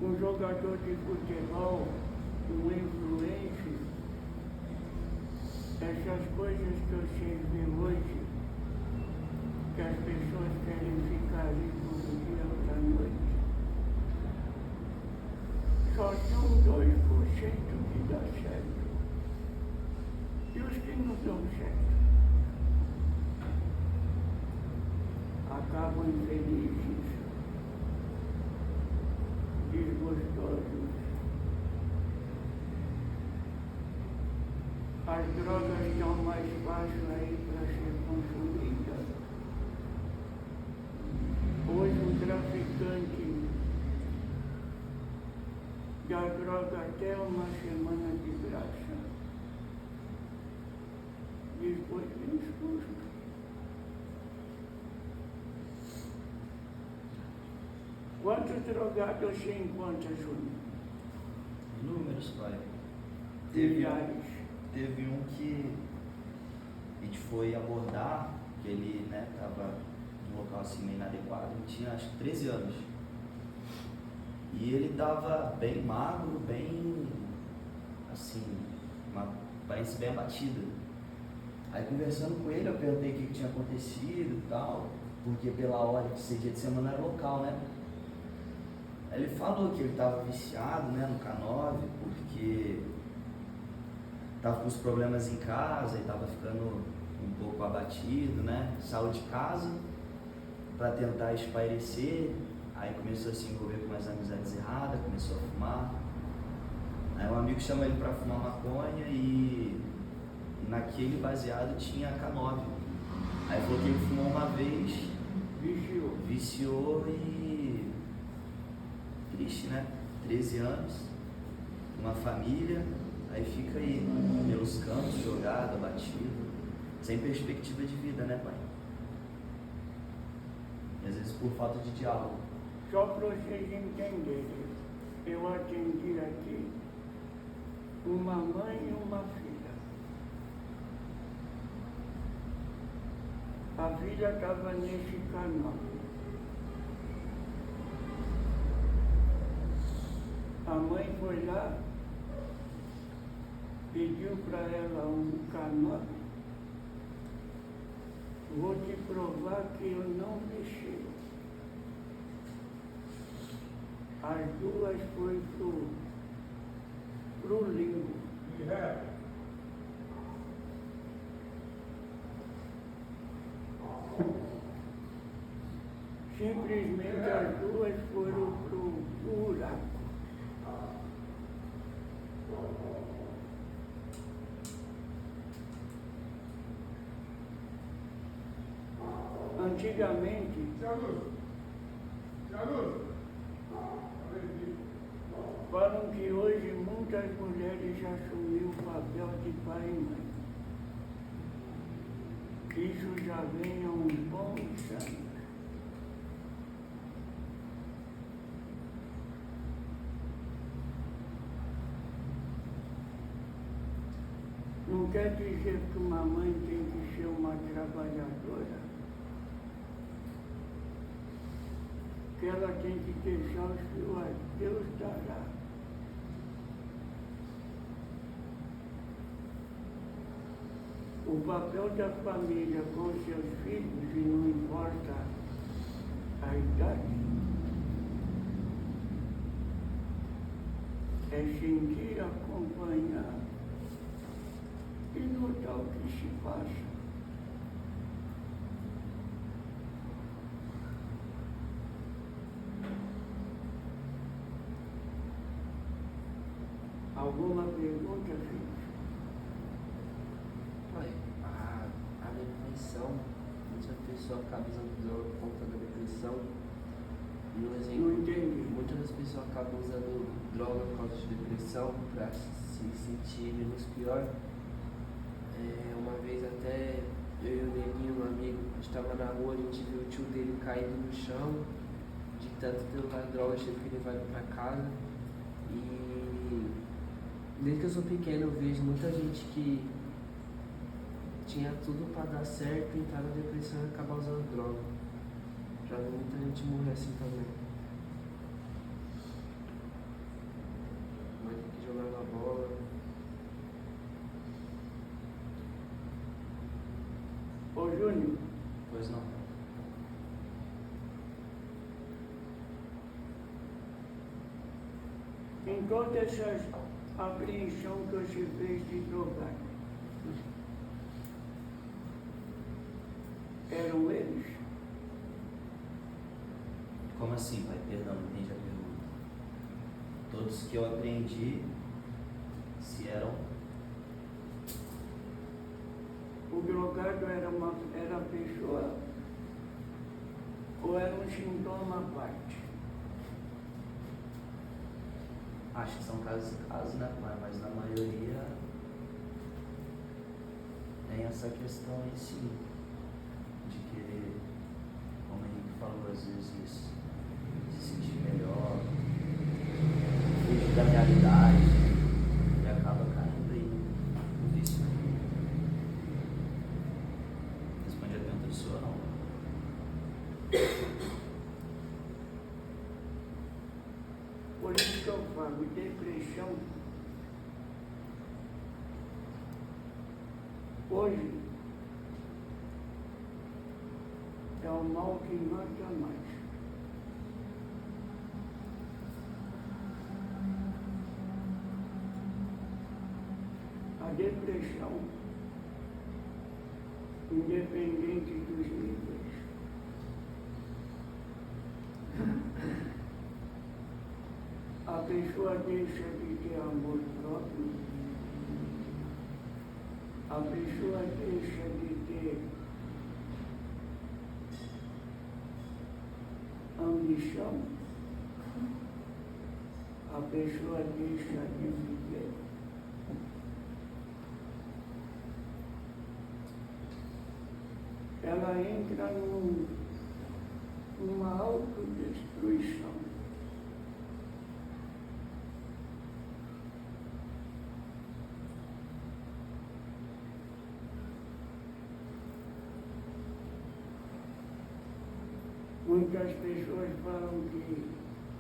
Um jogador de futebol, um influencer, essas coisas que vocês veem hoje, que as pessoas querem ficar ricos do dia para a noite, só são 2% que dá certo. E os que não dão certo acabam infelizes, desgostosos. As drogas estão mais fáceis aí para ser consumidas. Hoje o traficante dá droga até uma semana de graça. Depois tem os custos. Quantos drogados você encontra, Júnior? Inúmeros, pai. Milhares. Teve um que a gente foi abordar, que ele, né, tava num local assim meio inadequado, ele tinha acho que 13 anos. E ele tava bem magro, bem, assim, uma aparência bem abatida. Aí conversando com ele, eu perguntei o que tinha acontecido e tal, porque pela hora de ser dia de semana era local, né? Aí ele falou que ele estava viciado, né, no K9, porque estava com os problemas em casa e estava ficando um pouco abatido, né? Saiu de casa para tentar espairecer, aí começou a se envolver com umas amizades erradas, começou a fumar. Aí um amigo chamou ele para fumar maconha e naquele baseado tinha K9. Aí falou que ele fumou uma vez, viciou e triste, né? 13 anos, uma família, aí fica aí, pelos cantos, jogado, abatido, sem perspectiva de vida, né, pai? E às vezes por falta de diálogo. Só para vocês entenderem, eu atendi aqui uma mãe e uma filha. A filha estava nesse canal. A mãe foi lá, pediu para ela um canal. Vou te provar que eu não mexi. As duas foi pro limbo. Simplesmente as duas foram pro buraco. Antigamente, falam que hoje muitas mulheres já assumiram o papel de pai e mãe. Isso já vem há um bom tempo. Não quer dizer que uma mãe tem que ser uma trabalhadora, que ela tem que deixar os filhos a Deus dará. O papel da família com seus filhos, e não importa a idade, é sentir, acompanhar e notar o que se passa. Alguma pergunta, filho? Pai, a depressão, muitas pessoas acabam usando droga por conta da depressão. E um Não exemplo, entendi. muitas das pessoas acabam usando droga por causa de depressão para se sentir menos pior. Uma vez até eu e o Neguinho, um amigo, a gente estava na rua, a gente viu o tio dele caído no chão, de tanto ter usado droga, a gente teve que levar ele para casa. E desde que eu sou pequeno eu vejo muita gente que tinha tudo para dar certo, entrar na depressão e acabar usando droga. Já vi muita gente morrer assim também. Mãe que jogava bola. Ô Júnior, Pois não. em toda essa apreensão que você fez de drogado, eram eles? Como assim, pai? Perdão, não entendi a pergunta. Todos que eu apreendi, se eram... O drogado era a pessoa ou era um sintoma à parte? Acho que são casos e casos, né, pai? Mas na maioria tem essa questão em si, de querer, como a gente falou às vezes, se sentir da realidade e acaba caindo aí no vício. Responde a pergunta do senhor, não. Por isso que eu falo, depressão, hoje, é o mal que mata mais. A depressão, independente dos níveis, a pessoa deixa de ter amor próprio, a pessoa deixa de ter ambição, a pessoa deixa de viver. Ela entra numa autodestruição. Muitas pessoas falam que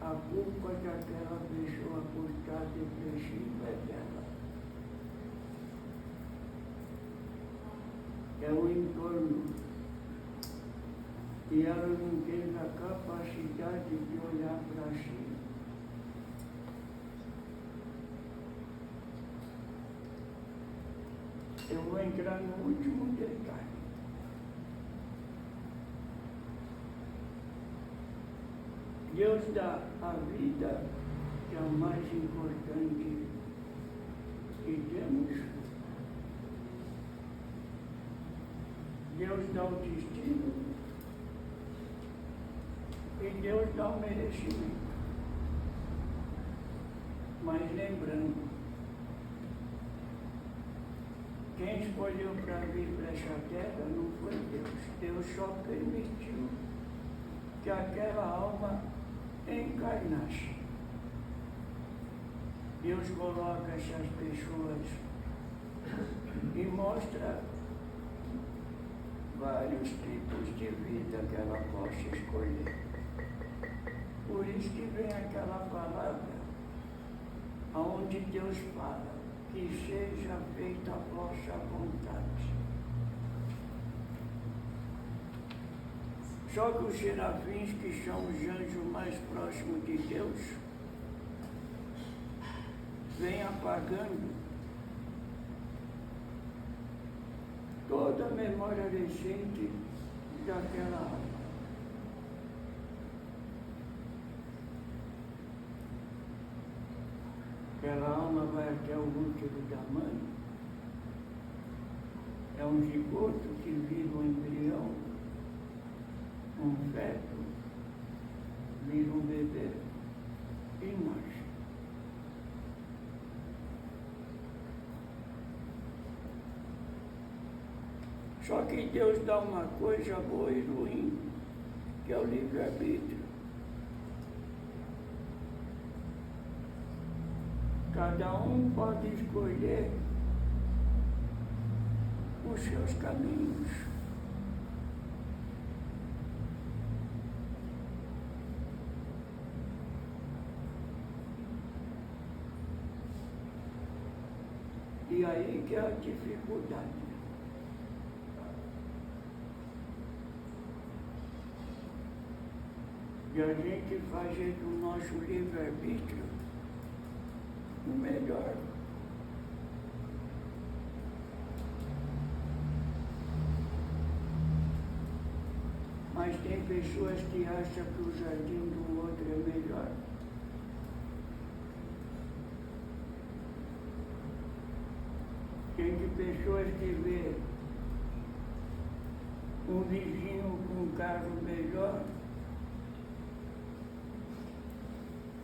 a culpa daquela pessoa por estar depressiva é dela. É o entorno. E ela não teve a capacidade de olhar para si. Eu vou entrar no último detalhe. Deus dá a vida, que é o mais importante que temos. Deus dá o destino e Deus dá o merecimento. Mas lembrando, quem escolheu para vir para essa terra não foi Deus. Deus só permitiu que aquela alma encarnasse. Deus coloca essas pessoas e mostra vários tipos de vida que ela possa escolher. Por isso que vem aquela palavra onde Deus fala que seja feita a vossa vontade. Só que os serafins, que são os anjos mais próximos de Deus, vêm apagando toda a memória recente daquela alma. Aquela alma vai até o útero da mãe, é um zigoto que vira um embrião, um feto, vira um bebê e nasce. Só que Deus dá uma coisa boa e ruim, que é o livre-arbítrio. Cada um pode escolher os seus caminhos. E aí que é a dificuldade. E a gente fazer do nosso livre-arbítrio o melhor. Mas tem pessoas que acham que o jardim do outro é melhor. Tem pessoas que vê um vizinho com um carro melhor,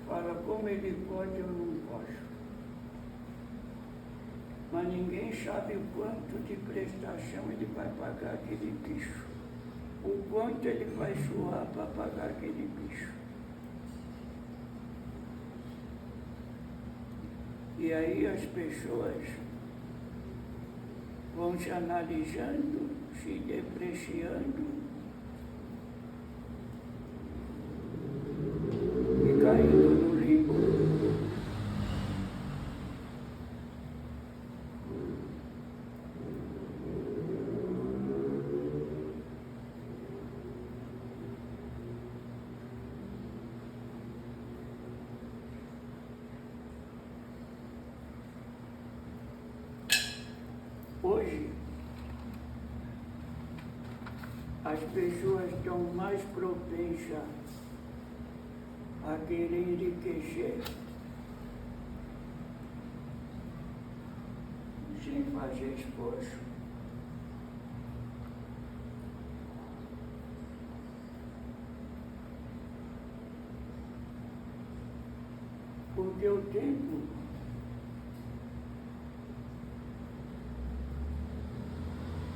fala como ele pode, eu não posso. Mas ninguém sabe o quanto de prestação ele vai pagar aquele bicho. O quanto ele vai suar para pagar aquele bicho. E aí as pessoas vão se analisando, se depreciando e caindo no limbo. Hoje, as pessoas estão mais propensas a querer enriquecer sem fazer esforço. Porque o tempo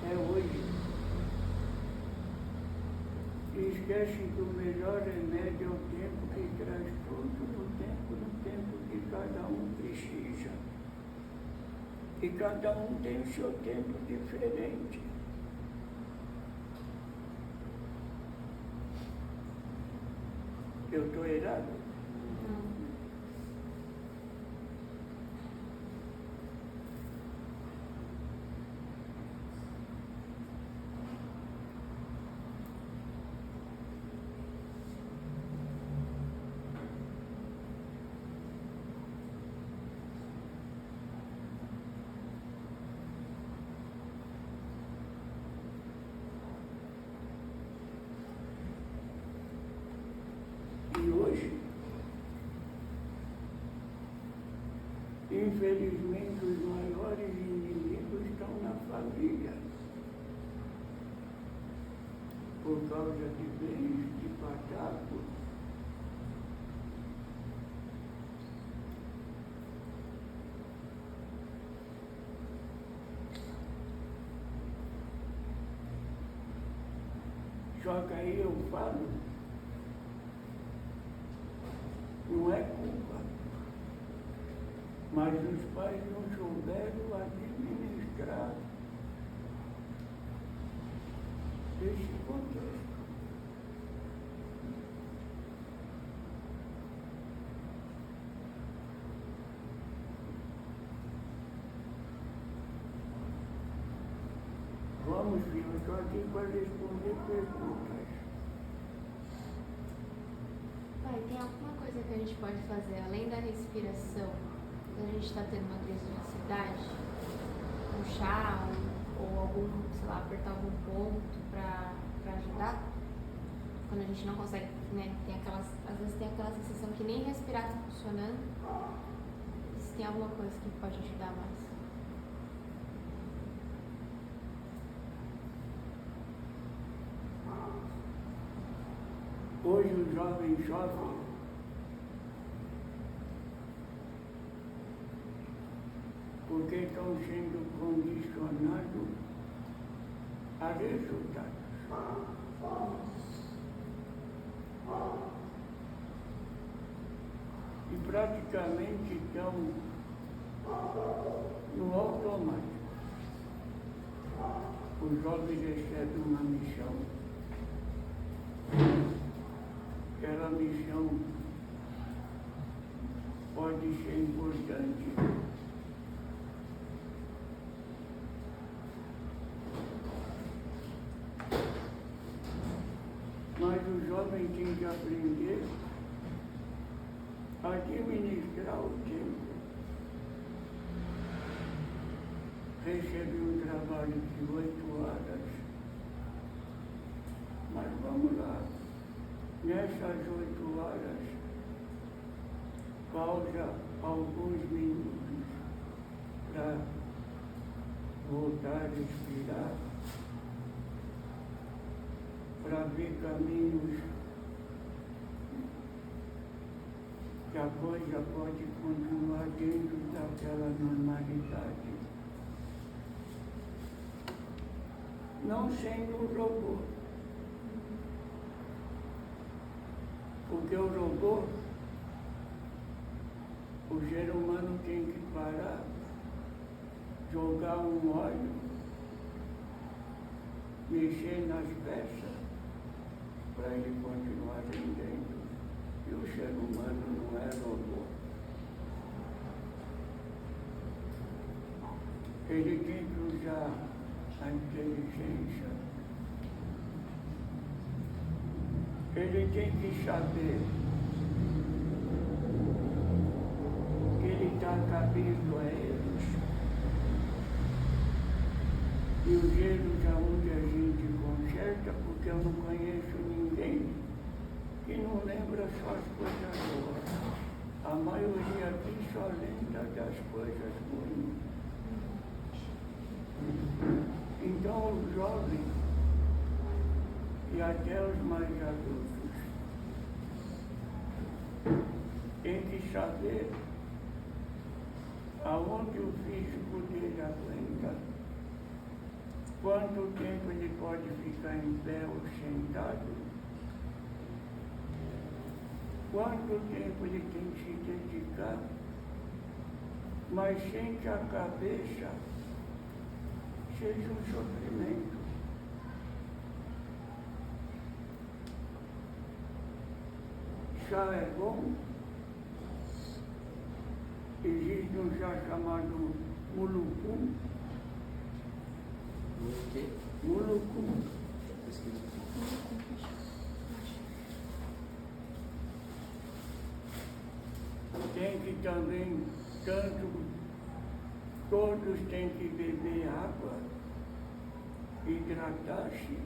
é hoje. E esquecem que o melhor remédio é o tempo que traz tudo no tempo que cada um precisa. E cada um tem o seu tempo diferente. Eu estou errado? E hoje, infelizmente, os maiores inimigos estão na família, por causa de bens, de pataco. Só que aí eu falo, não é culpa, mas os pais não souberam administrar esse contexto. Vamos, filho, eu estou aqui para responder perguntas. Pai, tem alguma coisa que a gente pode fazer além da respiração? Quando a gente está tendo uma crise de ansiedade, puxar ou algum, sei lá, apertar algum ponto para ajudar? Quando a gente não consegue, né? Às vezes tem aquela sensação que nem respirar está funcionando. Se tem alguma coisa que pode ajudar mais? Hoje os jovens sofrem porque estão sendo condicionados a resultados. E praticamente estão no automático. Os jovens recebem uma missão. Aquela missão pode ser importante, mas o jovem tem que aprender a administrar o tempo. Recebi um trabalho de 8 horas, mas vamos lá. Nessas 8 horas, pausa alguns minutos para voltar a respirar, para ver caminhos que a coisa pode continuar dentro daquela normalidade. Não sendo um robô. Porque o robô O ser humano tem que parar, jogar um óleo, mexer nas peças, para ele continuar rendendo. E o ser humano não é robô. Ele tem que usar a inteligência. Ele tem que saber que ele está cabendo a eles. E os erros aonde a gente conserta, porque eu não conheço ninguém que não lembra só as coisas boas. A maioria aqui só lembra das coisas ruins. Então os jovens e até os mais adultos têm que saber aonde o físico dele aguenta, quanto tempo ele pode ficar em pé ou sentado, quanto tempo ele tem que se dedicar, mas sem que a cabeça seja um sofrimento. Chá é bom. Existe um chá chamado mulucum. Mulucum. Tem que também, todos têm que beber água, hidratar-se.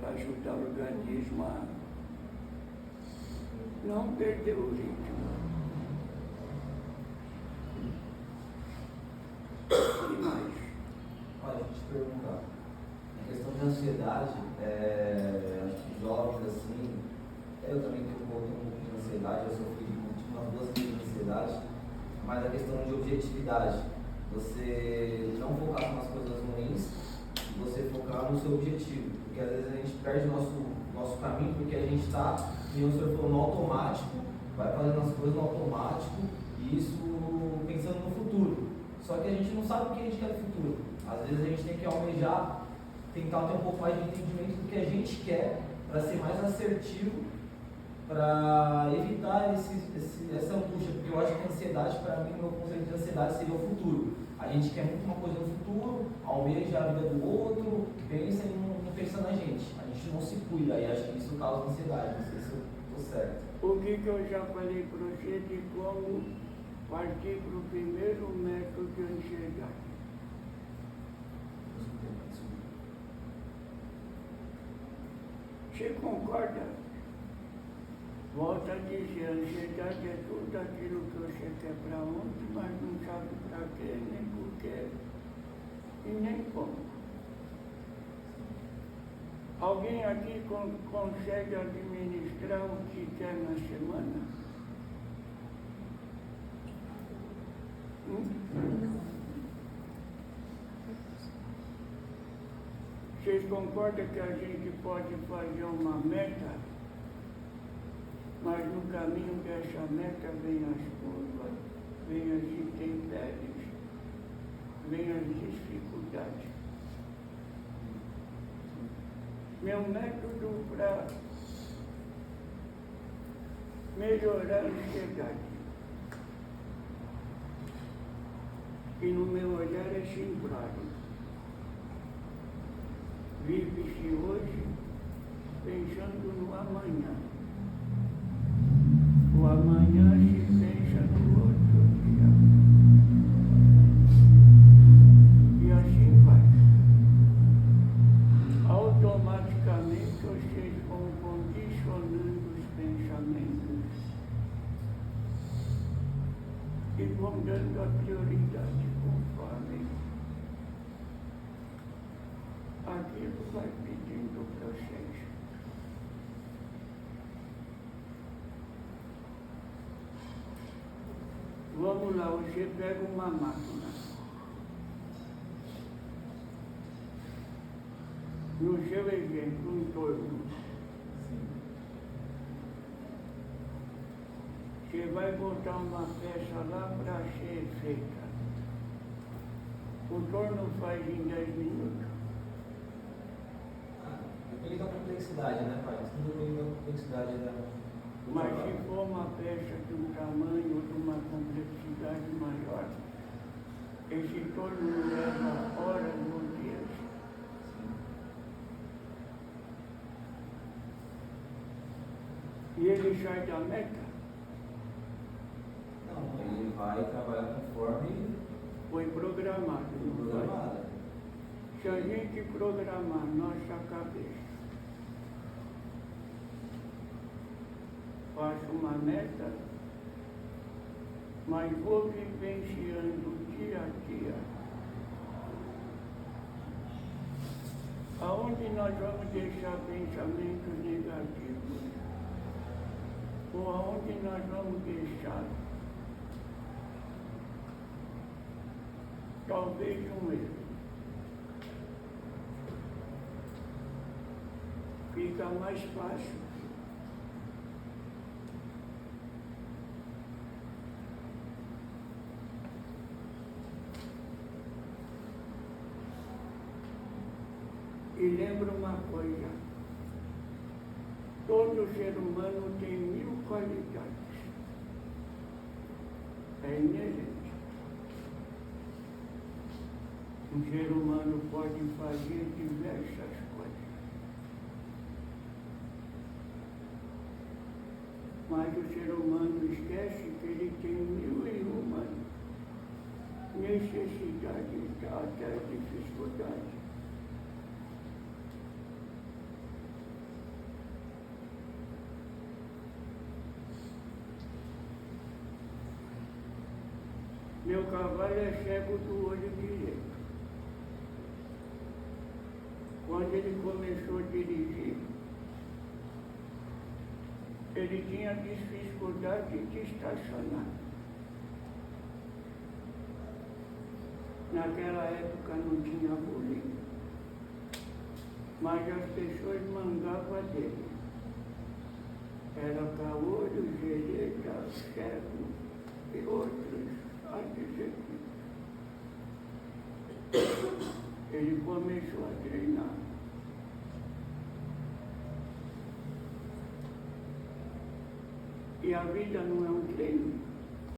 Para ajudar o organismo a não perder o ritmo. E mais? Olha, deixa eu te perguntar. A questão de ansiedade, acho que jovens assim, eu também tenho um pouco de ansiedade, eu sofri de umas 2 vezes de ansiedade, mas a questão de objetividade, você não focar nas coisas ruins e você focar no seu objetivo, porque às vezes a gente perde o nosso caminho porque a gente está, como o senhor falou, no automático, vai fazendo as coisas no automático e isso pensando no futuro. Só que a gente não sabe o que a gente quer no futuro. Às vezes a gente tem que almejar, tentar ter um pouco mais de entendimento do que a gente quer para ser mais assertivo, para evitar essa angústia, porque eu acho que a ansiedade, para mim, o meu conceito de ansiedade seria o futuro. A gente quer muito uma coisa no futuro, almeja a vida do outro, pensa e não pensa na gente. A gente não se cuida, e acho que isso causa ansiedade, não sei se eu estou certo. O que eu já falei para você de como partir para o primeiro método de ansiedade. Você concorda? Volto a dizer, a ansiedade é tudo aquilo que você quer para ontem, mas não sabe para quê, nem porquê, e nem como. Alguém aqui consegue administrar o que quer na semana? Vocês concordam que a gente pode fazer uma meta, mas no caminho dessa meta vem as curvas, vem as intempéries, vem as dificuldades. Meu método para melhorar a ansiedade, e no meu olhar é simplório. Vive-se hoje pensando no amanhã. O amanhã se pensa no outro dia. E assim vai. Automaticamente vocês vão condicionando os pensamentos e vão dando a prioridade conforme aquilo vai pedindo o processo. Vamos lá, você pega uma máquina. No seu exemplo, um torno. Você vai botar uma peça lá para ser feita. O torno faz em 10 minutos. Depende da complexidade, né, pai? Tudo depende da complexidade do Mas trabalho. se for uma peça de um tamanho ou de uma complexidade maior, esse torno leva horas ou dias. E ele sai da meta. Não, ele vai trabalhar conforme Foi programado. o Não vai? programado. Se a gente programar nossa cabeça, faço uma meta, mas vou vivenciando dia a dia. Aonde nós vamos deixar pensamentos negativos? Ou aonde nós vamos deixar talvez um erro? Fica mais fácil. E lembra uma coisa, todo ser humano tem 1000 qualidades. É inerente. Um ser humano pode fazer diversas coisas. Mas o ser humano esquece que ele tem 1001 necessidades, até dificuldades. Meu cavalo é cego do olho direito. Quando ele começou a dirigir, ele tinha dificuldade de estacionar. Naquela época não tinha boleto, mas as pessoas mangavam dele. Era caolho, gereta, cego e outros adjetivos. Ele começou a treinar. E a vida não é um treino.